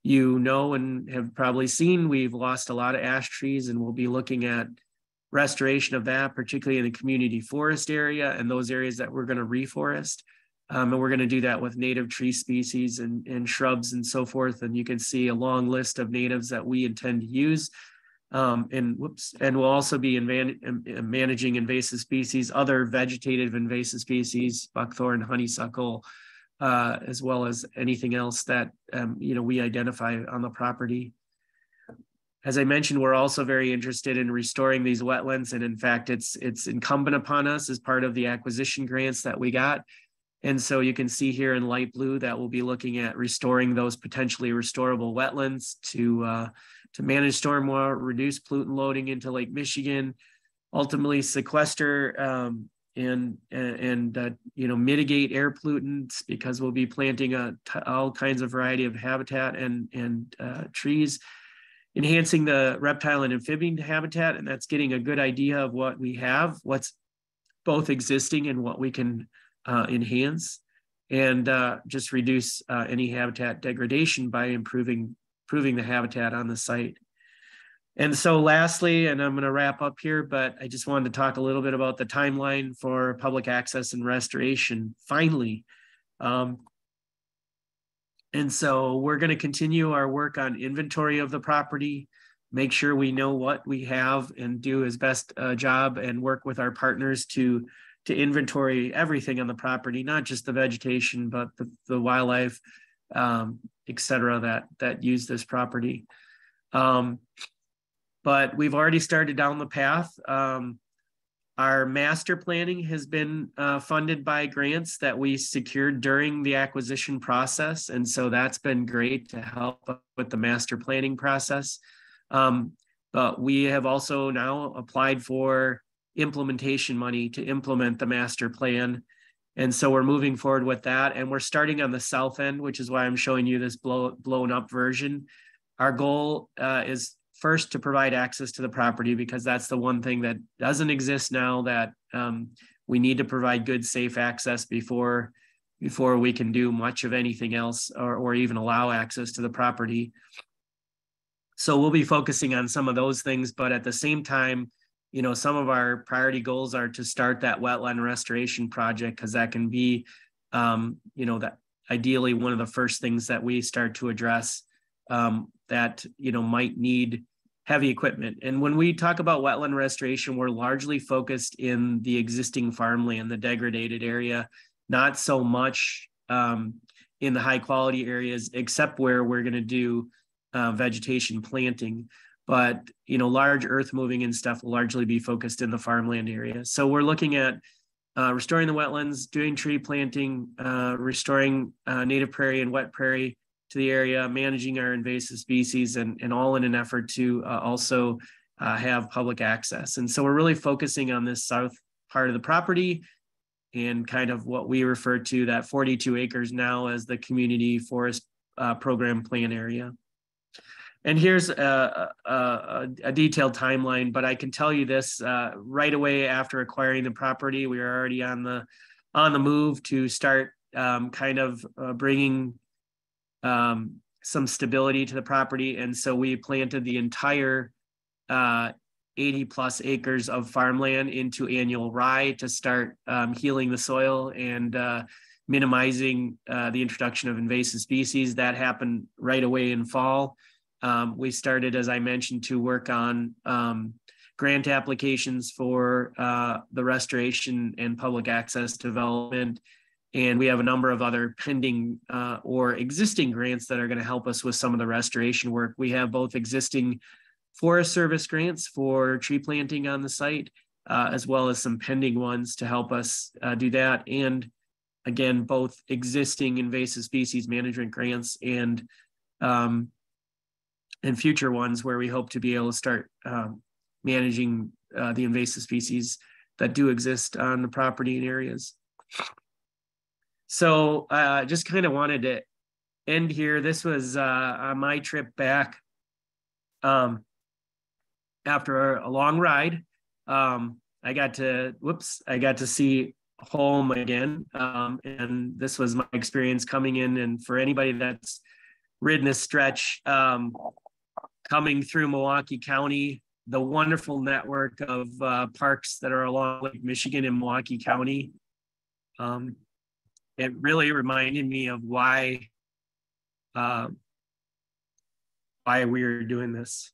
you know and have probably seen, we've lost a lot of ash trees, and we'll be looking at restoration of that, particularly in the community forest area and those areas that we're going to reforest. And we're going to do that with native tree species and shrubs and so forth. And you can see a long list of natives that we intend to use. And we'll also be managing invasive species, other vegetative invasive species, buckthorn, honeysuckle, as well as anything else that we identify on the property. As I mentioned, we're also very interested in restoring these wetlands, and in fact, it's incumbent upon us as part of the acquisition grants that we got. And so you can see here in light blue that we'll be looking at restoring those potentially restorable wetlands to manage stormwater, reduce pollutant loading into Lake Michigan, ultimately sequester and mitigate air pollutants, because we'll be planting all kinds of variety of habitat and trees, enhancing the reptile and amphibian habitat, and that's getting a good idea of what we have, what's both existing and what we can enhance, and just reduce any habitat degradation by improving the habitat on the site. And so lastly, and I'm going to wrap up here, but I just wanted to talk a little bit about the timeline for public access and restoration, finally. And so we're going to continue our work on inventory of the property, make sure we know what we have and do as best a job and work with our partners to inventory everything on the property, not just the vegetation, but the wildlife, et cetera, that use this property. But we've already started down the path. Our master planning has been funded by grants that we secured during the acquisition process. And so that's been great to help with the master planning process. But we have also now applied for implementation money to implement the master plan. And so we're moving forward with that. And we're starting on the south end, which is why I'm showing you this blown up version. Our goal is first to provide access to the property, because that's the one thing that doesn't exist now, that we need to provide good, safe access before we can do much of anything else, or even allow access to the property. So we'll be focusing on some of those things, but at the same time, you know, some of our priority goals are to start that wetland restoration project, because that can be, you know, that ideally one of the first things that we start to address that, you know, might need heavy equipment. And when we talk about wetland restoration, we're largely focused in the existing farmland, the degraded area, not so much in the high quality areas, except where we're going to do vegetation planting. But, you know, large earth moving and stuff will largely be focused in the farmland area. So we're looking at restoring the wetlands, doing tree planting, restoring native prairie and wet prairie to the area, managing our invasive species, and all in an effort to also have public access. And so we're really focusing on this south part of the property, and kind of what we refer to that 42 acres now as the community forest program plan area. And here's a detailed timeline, but I can tell you this, right away after acquiring the property, we are already on the move to start kind of bringing some stability to the property. And so we planted the entire 80 plus acres of farmland into annual rye to start healing the soil and minimizing the introduction of invasive species. That happened right away in fall. We started, as I mentioned, to work on grant applications for the restoration and public access development. And we have a number of other pending or existing grants that are going to help us with some of the restoration work. We have both existing Forest Service grants for tree planting on the site, as well as some pending ones to help us do that. And again, both existing invasive species management grants and future ones where we hope to be able to start managing the invasive species that do exist on the property and areas. So just kind of wanted to end here. This was on my trip back after a long ride. I got to see home again. And this was my experience coming in. And for anybody that's ridden this stretch, coming through Milwaukee County, the wonderful network of parks that are along Lake Michigan in Milwaukee County. It really reminded me of why we are doing this.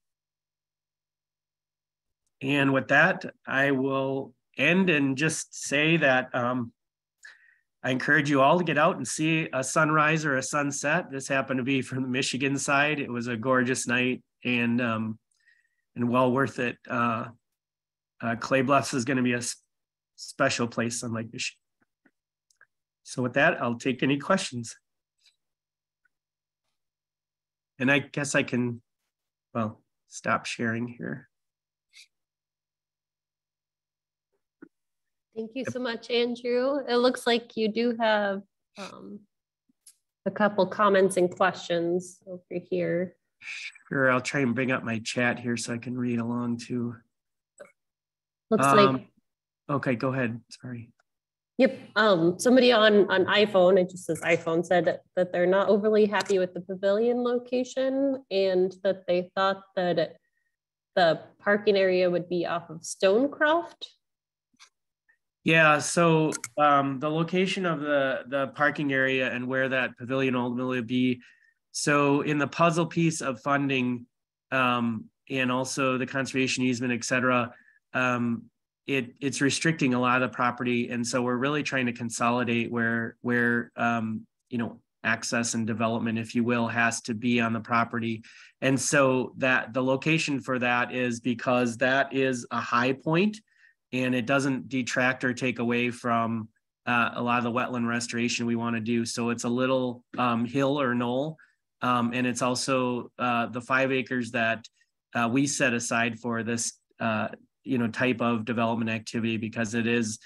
And with that, I will end and just say that I encourage you all to get out and see a sunrise or a sunset. This happened to be from the Michigan side. It was a gorgeous night and well worth it. Clay Bluffs is going to be a special place on Lake Michigan. So with that, I'll take any questions. And I guess I can, well, stop sharing here. Thank you so much, Andrew. It looks like you do have a couple comments and questions over here. Sure, I'll try and bring up my chat here so I can read along too. Looks like. Okay, go ahead, sorry. Yep, somebody on iPhone, it just says iPhone, said that they're not overly happy with the pavilion location and that they thought that the parking area would be off of Stonecroft. Yeah, so the location of the parking area and where that pavilion ultimately would be. So in the puzzle piece of funding, also the conservation easement, et cetera, it's restricting a lot of the property. And so we're really trying to consolidate where access and development, if you will, has to be on the property. And so that the location for that is because that is a high point and it doesn't detract or take away from a lot of the wetland restoration we want to do. So it's a little hill or knoll. And it's also the 5 acres that we set aside for this type of development activity, because it is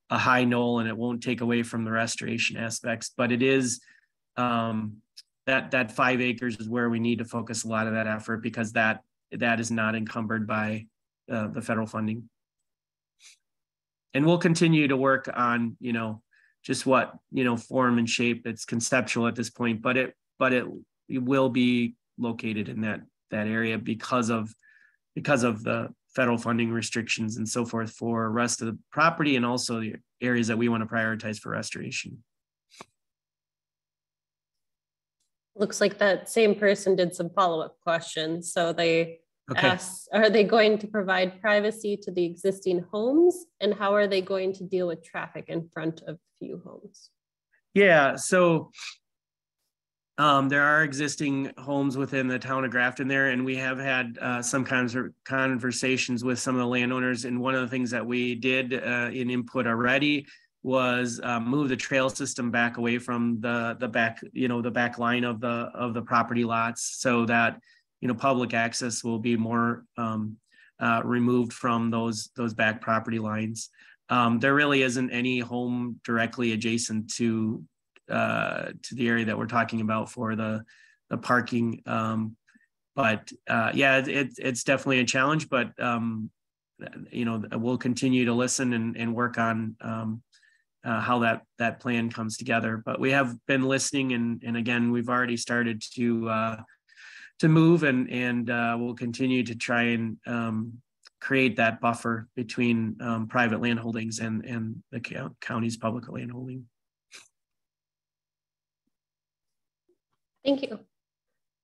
a high knoll and it won't take away from the restoration aspects, but it is that 5 acres is where we need to focus a lot of that effort, because that is not encumbered by the federal funding. And we'll continue to work on, just what, form and shape. It's conceptual at this point, but it will be located in that area because of the federal funding restrictions and so forth for rest of the property, and also the areas that we want to prioritize for restoration. Looks like that same person did some follow-up questions. So they asked, are they going to provide privacy to the existing homes? And how are they going to deal with traffic in front of few homes? Yeah, so there are existing homes within the town of Grafton there, and we have had some kinds of conversations with some of the landowners. And one of the things that we did in input already was move the trail system back away from the back, the back line of the property lots, so that public access will be more removed from those back property lines. There really isn't any home directly adjacent to the area that we're talking about for the parking. But yeah, it's definitely a challenge, but we'll continue to listen and work on how that plan comes together. But we have been listening, and again, we've already started to move, and we'll continue to try and create that buffer between private land holdings and the county's public land holding. Thank you.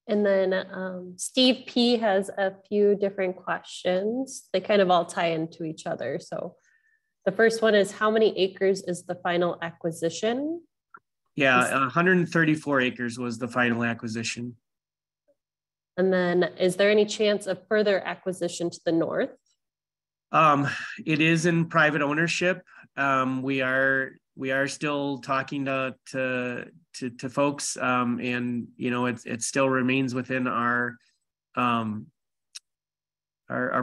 And then Steve P has a few different questions. They kind of all tie into each other. So the first one is, how many acres is the final acquisition? Yeah, 134 acres was the final acquisition. And then is there any chance of further acquisition to the north? It is in private ownership. We are still talking to folks, and it still remains within our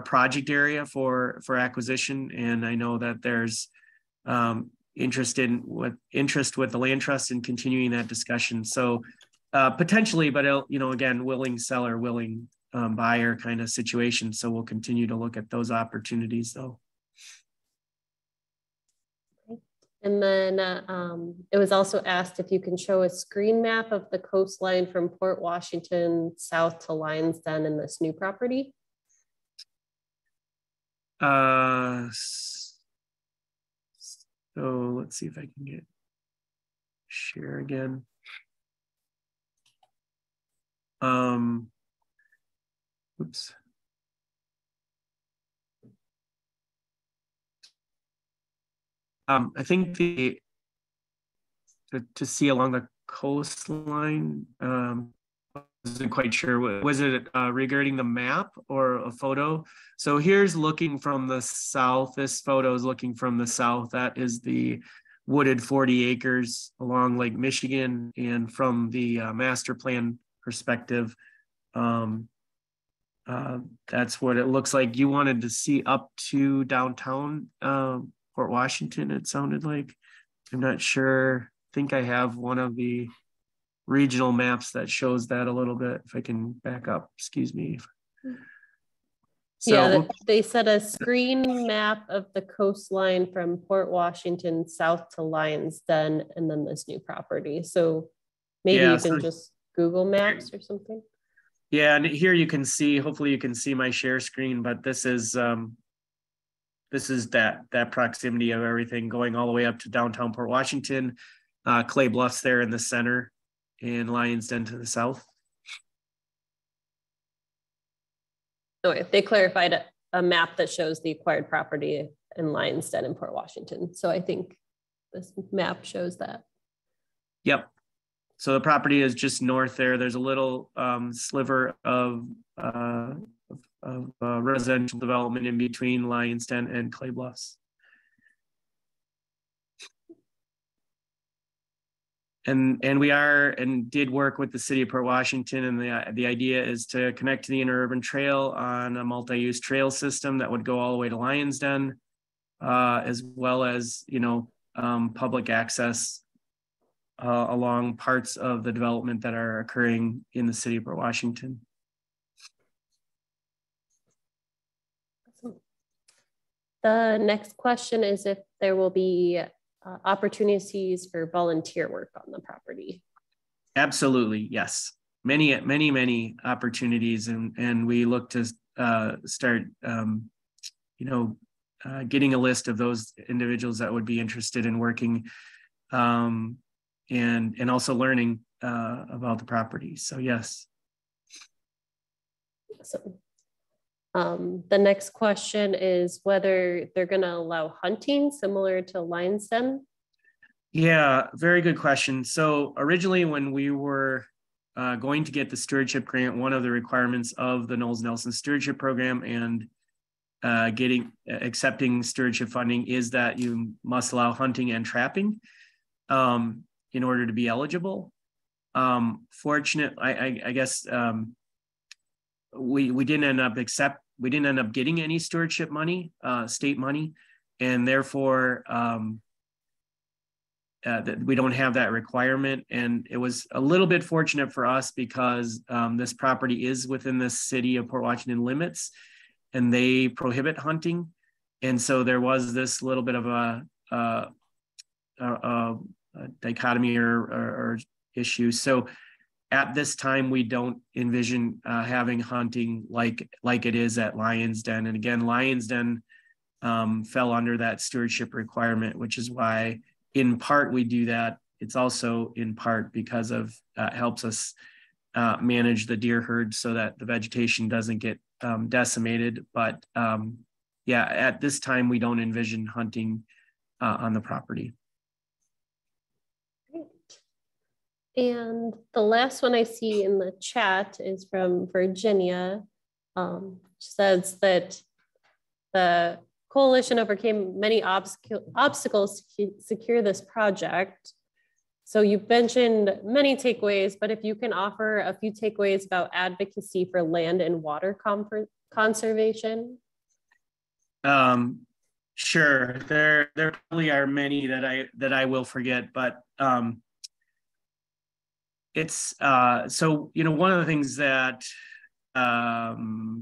project area for acquisition. And I know that there's interest with the land trust in continuing that discussion. So potentially, but again, willing seller, willing buyer kind of situation. So we'll continue to look at those opportunities though. And then it was also asked if you can show a screen map of the coastline from Port Washington south to Lions Den in this new property. So let's see if I can get share again. Oops. I think to see along the coastline, wasn't quite sure. Was it regarding the map or a photo? So here's looking from the south. This photo is looking from the south. That is the wooded 40 acres along Lake Michigan. And from the master plan perspective, that's what it looks like. You wanted to see up to downtown Port Washington, it sounded like. I'm not sure. I think I have one of the regional maps that shows that a little bit. If I can back up, excuse me. So, yeah, they said a screen map of the coastline from Port Washington south to Lions Den, and then this new property. So maybe you can just Google Maps or something. Yeah, and here you can see, hopefully you can see my share screen, but this is that proximity of everything going all the way up to downtown Port Washington, Clay Bluffs there in the center, and Lions Den to the south. Okay, they clarified a map that shows the acquired property in Lion's Den in Port Washington. So I think this map shows that. Yep. So the property is just north there. There's a little sliver of residential development in between Lion's Den and Clay Bluffs. And we are and did work with the city of Port Washington, and the idea is to connect to the interurban trail on a multi-use trail system that would go all the way to Lion's Den, as well as public access along parts of the development that are occurring in the city of Port Washington. The next question is if there will be opportunities for volunteer work on the property. Absolutely, yes. Many opportunities, and we look to start, getting a list of those individuals that would be interested in working, and also learning about the property. So yes. Awesome. The next question is whether they're going to allow hunting similar to Lion's Den. Yeah, very good question. So originally when we were going to get the stewardship grant, one of the requirements of the Knowles-Nelson Stewardship Program and accepting stewardship funding is that you must allow hunting and trapping in order to be eligible. Fortunate, I guess we didn't end up getting any stewardship money, state money, and therefore we don't have that requirement. And it was a little bit fortunate for us because this property is within the city of Port Washington limits, and they prohibit hunting. And so there was this little bit of a dichotomy or issue. So at this time, we don't envision having hunting like it is at Lion's Den. And again, Lion's Den fell under that stewardship requirement, which is why in part we do that. It's also in part because of helps us manage the deer herd so that the vegetation doesn't get decimated. But yeah, at this time, we don't envision hunting on the property. And the last one I see in the chat is from Virginia. She says that the coalition overcame many obstacles to secure this project. So you mentioned many takeaways, but if you can offer a few takeaways about advocacy for land and water conservation. Sure, there probably are many that I will forget, but it's so one of the things that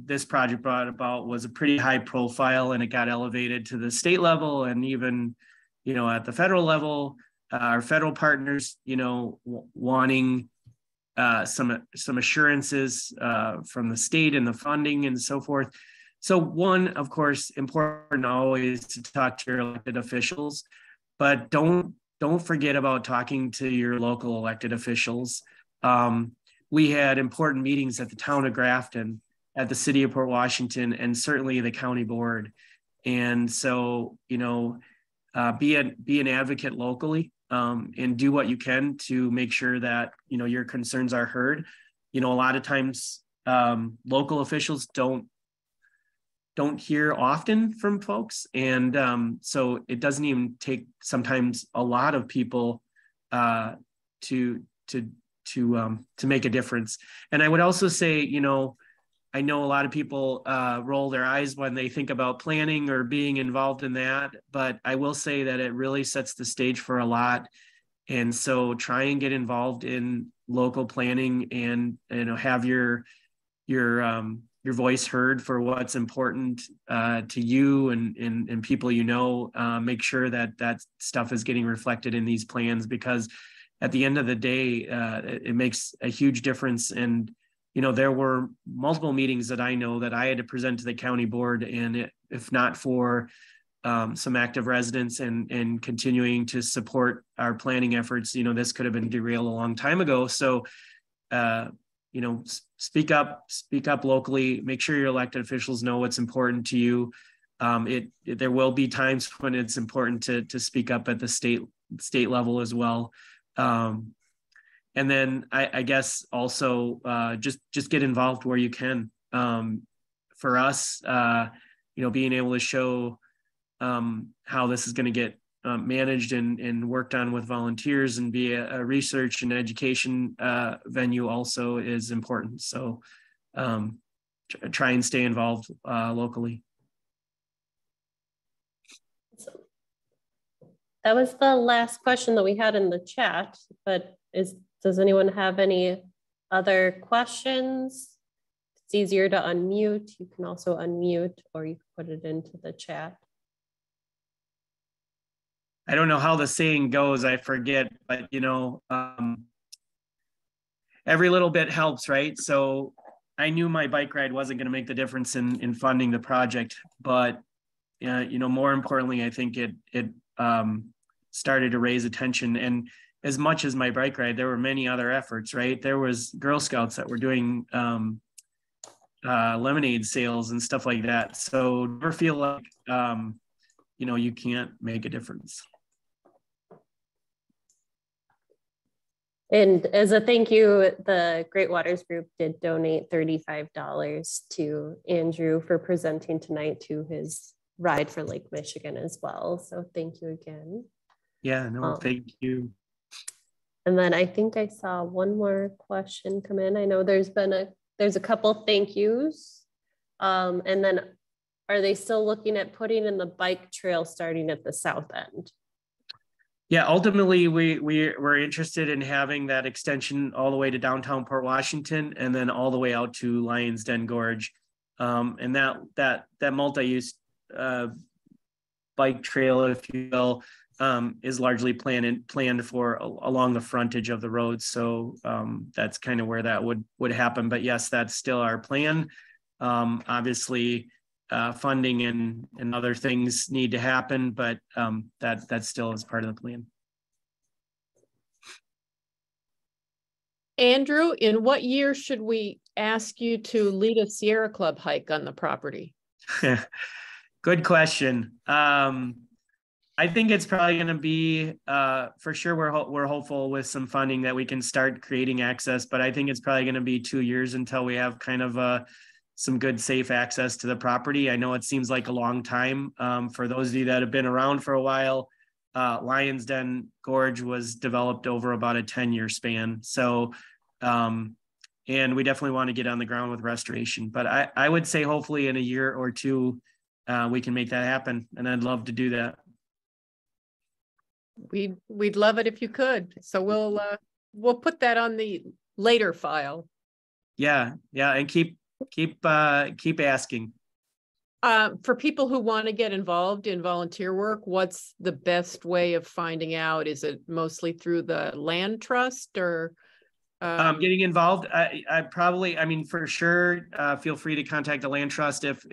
this project brought about was a pretty high profile, and it got elevated to the state level and even at the federal level. Our federal partners wanting some assurances from the state and the funding and so forth. So one, of course, important always to talk to your elected officials, but don't forget about talking to your local elected officials. We had important meetings at the town of Grafton, at the city of Port Washington, and certainly the county board. And so, be an advocate locally, and do what you can to make sure that, your concerns are heard. A lot of times local officials don't hear often from folks. And so it doesn't even take sometimes a lot of people to make a difference. And I would also say, I know a lot of people roll their eyes when they think about planning or being involved in that, but I will say that it really sets the stage for a lot. And so try and get involved in local planning and have your voice heard for what's important to you and people make sure that stuff is getting reflected in these plans, because at the end of the day, it makes a huge difference. And there were multiple meetings that I know that I had to present to the county board, and if not for some active residents and continuing to support our planning efforts, this could have been derailed a long time ago. So speak up locally, make sure your elected officials know what's important to you. There will be times when it's important to speak up at the state level as well. And then I guess also just get involved where you can. For us, being able to show how this is going to get managed and worked on with volunteers and be a research and education venue also is important. So try and stay involved locally. That was the last question that we had in the chat, but does anyone have any other questions? It's easier to unmute. You can also unmute, or you can put it into the chat. I don't know how the saying goes, I forget, but every little bit helps, right? So I knew my bike ride wasn't going to make the difference in funding the project, but more importantly, I think it started to raise attention. And as much as my bike ride, there were many other efforts, right? There was Girl Scouts that were doing lemonade sales and stuff like that. So never feel like you can't make a difference. And as a thank you, the Great Waters Group did donate $35 to Andrew for presenting tonight to his ride for Lake Michigan as well. So thank you again. Yeah, no, thank you. And then I think I saw one more question come in. I know there's a couple thank yous. And then are they still looking at putting in the bike trail starting at the south end? Yeah, ultimately we're interested in having that extension all the way to downtown Port Washington and then all the way out to Lions Den Gorge. And that multi-use bike trail, if you will, is largely planned for along the frontage of the road. So that's kind of where that would happen. But yes, that's still our plan. Obviously, funding and other things need to happen, but that still is part of the plan. Andrew, in what year should we ask you to lead a Sierra Club hike on the property? Good question. I think it's probably going to be, for sure, we're hopeful with some funding that we can start creating access, but I think it's probably going to be 2 years until we have kind of some good, safe access to the property. I know it seems like a long time. For those of you that have been around for a while, Lions Den Gorge was developed over about a 10-year span. So, and we definitely want to get on the ground with restoration, but I would say hopefully in a year or two, we can make that happen. And I'd love to do that. We'd love it if you could. So we'll put that on the later file. Yeah. And keep asking. For people who want to get involved in volunteer work, what's the best way of finding out? Is it mostly through the land trust or? Getting involved? I mean, for sure, feel free to contact the land trust if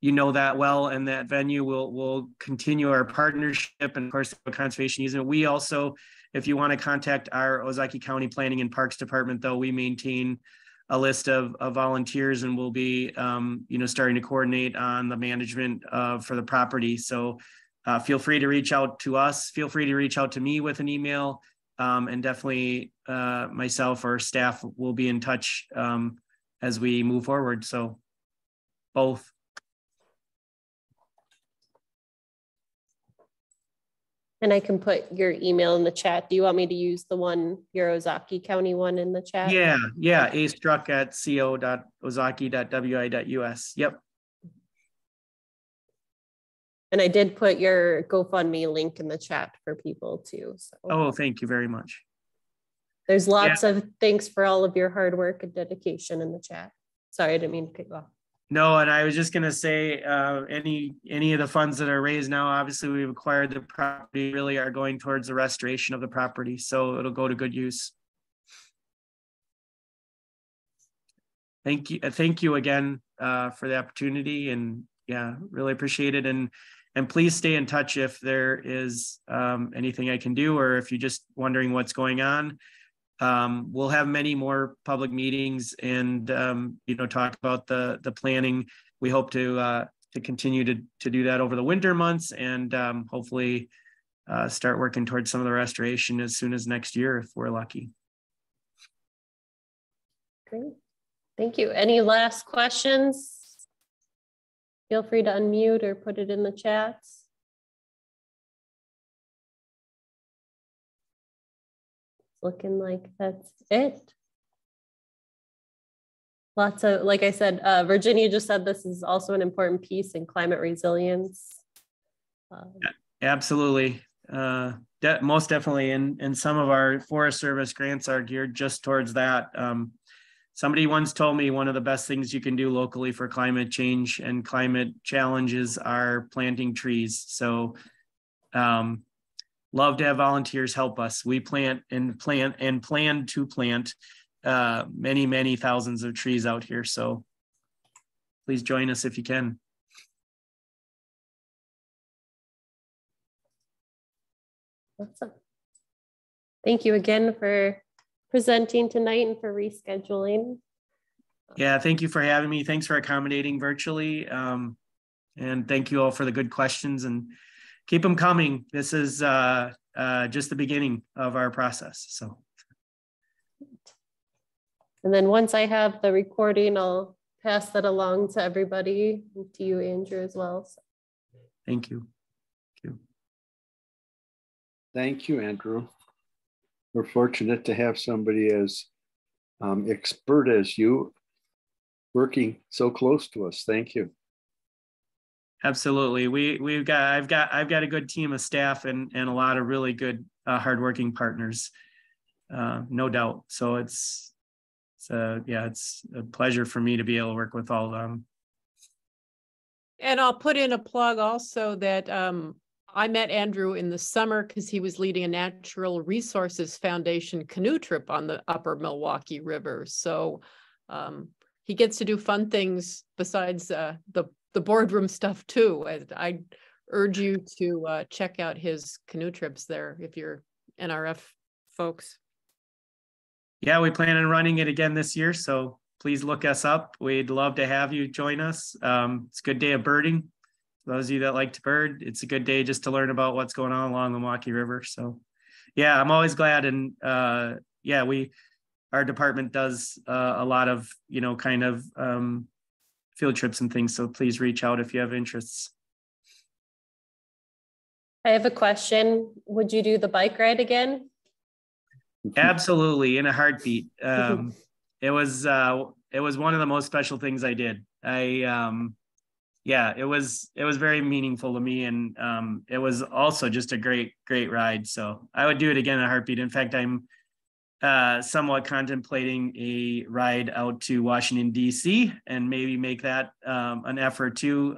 you know that well, and that venue will continue our partnership, and of course the conservation easement. We also, if you want to contact our Ozaukee County Planning and Parks Department, though, we maintain a list of volunteers, and we'll be starting to coordinate on the management for the property. So feel free to reach out to us. Feel free to reach out to me with an email, and definitely myself or staff will be in touch as we move forward. So both. And I can put your email in the chat. Do you want me to use the one, your Ozaukee County one in the chat? Yeah. astruck@co.ozaukee.wi.us. Yep. And I did put your GoFundMe link in the chat for people too. So. Oh, thank you very much. There's lots of thanks for all of your hard work and dedication in the chat. Sorry, I didn't mean to cut you off. No, and I was just going to say, any of the funds that are raised now, obviously we've acquired the property, really are going towards the restoration of the property. So it'll go to good use. Thank you again for the opportunity, and yeah, really appreciate it. And please stay in touch if there is anything I can do, or if you're just wondering what's going on. we'll have many more public meetings and, talk about the planning. We hope to continue to do that over the winter months and hopefully start working towards some of the restoration as soon as next year if we're lucky. Great. Thank you. Any last questions? Feel free to unmute or put it in the chats. Looking like that's it. Lots of, like I said, Virginia just said this is also an important piece in climate resilience. Absolutely. Most definitely. And some of our Forest Service grants are geared just towards that. Somebody once told me one of the best things you can do locally for climate change and climate challenges are planting trees. So love to have volunteers help us. We plan to plant many, many thousands of trees out here. So please join us if you can. Awesome. Thank you again for presenting tonight and for rescheduling. Yeah, thank you for having me. Thanks for accommodating virtually. And thank you all for the good questions and keep them coming. This is just the beginning of our process. So. And then once I have the recording, I'll pass that along to everybody, to you, Andrew, as well. So. Thank you. Thank you, Andrew. We're fortunate to have somebody as expert as you working so close to us. Thank you. Absolutely. I've got a good team of staff and a lot of really good hardworking partners, no doubt. So it's a pleasure for me to be able to work with all of them. And I'll put in a plug also that I met Andrew in the summer because he was leading a Natural Resources Foundation canoe trip on the upper Milwaukee River. So he gets to do fun things besides the boardroom stuff too. I urge you to check out his canoe trips there if you're NRF folks. Yeah, we plan on running it again this year. So please look us up. We'd love to have you join us. It's a good day of birding. Those of you that like to bird, it's a good day just to learn about what's going on along the Milwaukee River. So yeah, I'm always glad. And our department does a lot of, field trips and things. So please reach out if you have interests. I have a question. Would you do the bike ride again? Absolutely, in a heartbeat. It was one of the most special things I did. It was very meaningful to me, and it was also just a great ride. So I would do it again in a heartbeat. In fact, I'm somewhat contemplating a ride out to Washington, D.C. and maybe make that an effort too.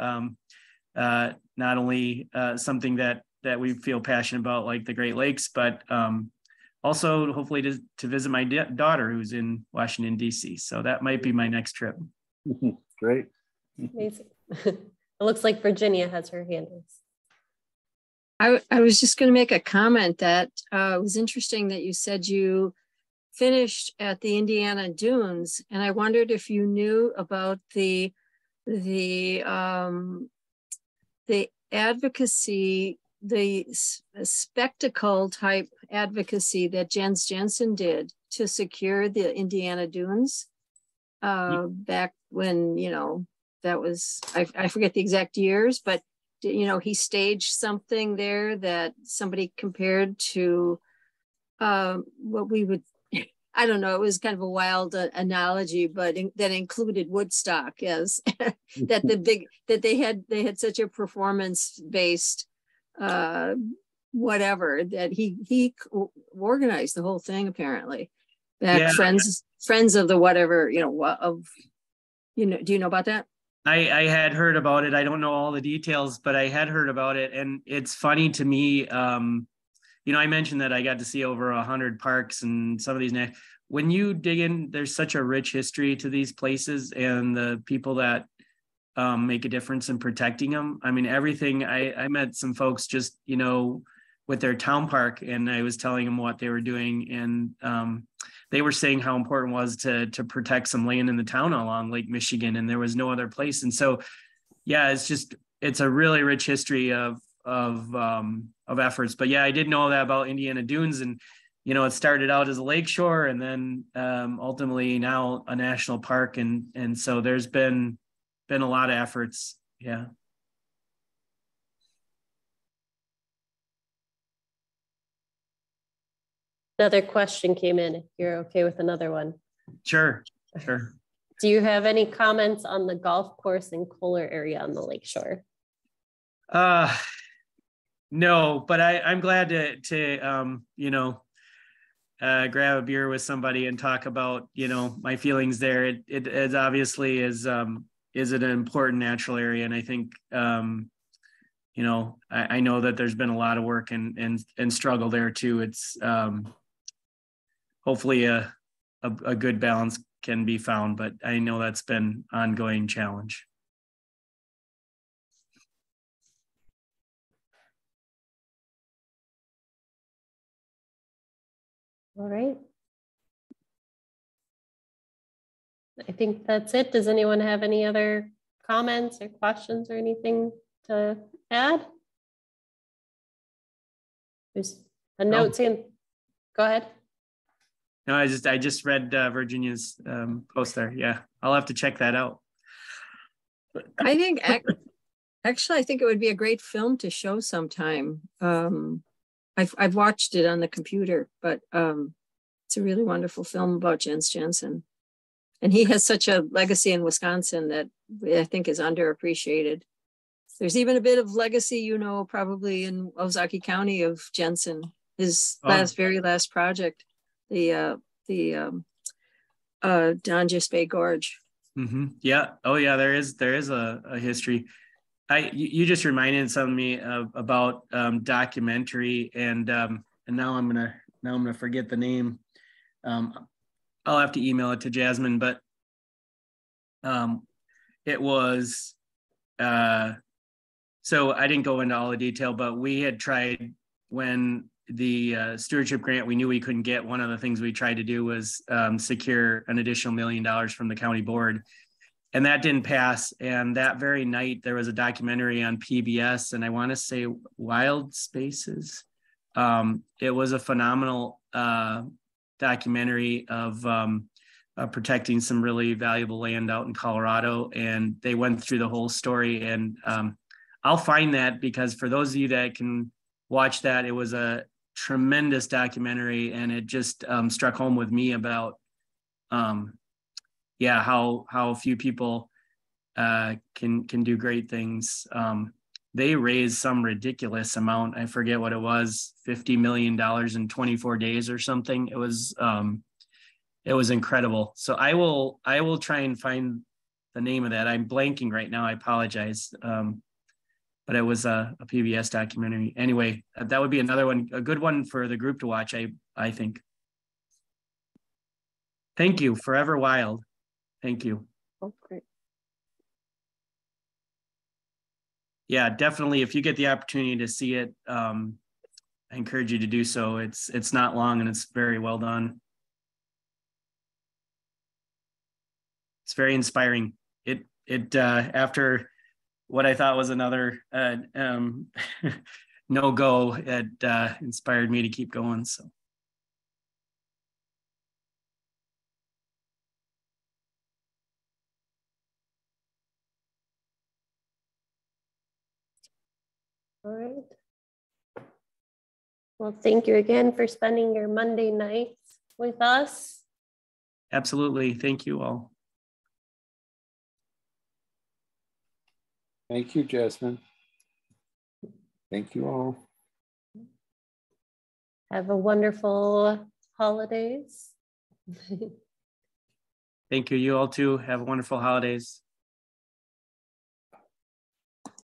Not only something that we feel passionate about, like the Great Lakes, but also hopefully to visit my daughter who's in Washington, D.C. So that might be my next trip. Great. Amazing. It looks like Virginia has her hand raised. I was just going to make a comment that it was interesting that you said you finished at the Indiana Dunes, and I wondered if you knew about the advocacy, the spectacle type advocacy that Jens Jensen did to secure the Indiana Dunes back when, that was, I forget the exact years, but he staged something there that somebody compared to what we would, I don't know, it was kind of a wild analogy, but that included Woodstock as that they had such a performance based whatever, that he organized the whole thing apparently. That Yeah. friends of the whatever, do you know about that? I had heard about it. I don't know all the details, but I had heard about it. And it's funny to me, I mentioned that I got to see over 100 parks and some of these. When you dig in, there's such a rich history to these places and the people that make a difference in protecting them. I mean, everything, I met some folks just, with their town park, and I was telling them what they were doing, and they were saying how important it was to protect some land in the town along Lake Michigan, and there was no other place. And so, yeah, it's a really rich history of efforts. But yeah, I did know that about Indiana Dunes, and it started out as a lakeshore, and then ultimately now a national park, and so there's been a lot of efforts. Yeah. Another question came in, if you're okay with another one. Sure. Do you have any comments on the golf course and Kohler area on the lakeshore? No, but I'm glad to grab a beer with somebody and talk about, my feelings there. It obviously is an important natural area. And I think, I know that there's been a lot of work and struggle there too. It's hopefully a good balance can be found, but I know that's been an ongoing challenge. All right. I think that's it. Does anyone have any other comments or questions or anything to add? There's a note saying, go ahead. No, I just read Virginia's post there. Yeah, I'll have to check that out. I think actually, I think it would be a great film to show sometime. I've watched it on the computer, but it's a really wonderful film about Jens Jensen. And he has such a legacy in Wisconsin that I think is underappreciated. There's even a bit of legacy, probably in Ozaukee County of Jensen, his very last project, the Donjus Bay Gorge. Mm-hmm. Yeah. Oh yeah, there is a history. You just reminded some of me about documentary, and now I'm gonna forget the name. I'll have to email it to Jasmine, but it was so I didn't go into all the detail, but we had tried when the stewardship grant, we knew we couldn't get. One of the things we tried to do was secure an additional $1 million from the county board, and that didn't pass. And that very night there was a documentary on PBS, and I want to say Wild Spaces. It was a phenomenal documentary of protecting some really valuable land out in Colorado, and they went through the whole story. And I'll find that, because for those of you that can watch that, it was a tremendous documentary, and it just struck home with me about how few people can do great things. They raised some ridiculous amount. I forget what it was, $50 million in 24 days or something. It was incredible. So I will try and find the name of that. I'm blanking right now. I apologize. But it was a PBS documentary. Anyway, that would be another one, a good one for the group to watch, I think. Thank you. Forever Wild. Thank you. Oh, great. Yeah, definitely. If you get the opportunity to see it, I encourage you to do so. It's not long, and it's very well done. It's very inspiring. It after what I thought was another no-go, it inspired me to keep going. So. All right. Well, thank you again for spending your Monday nights with us. Absolutely. Thank you all. Thank you, Jasmine. Thank you all. Have a wonderful holidays. Thank you. You all too. Have wonderful holidays.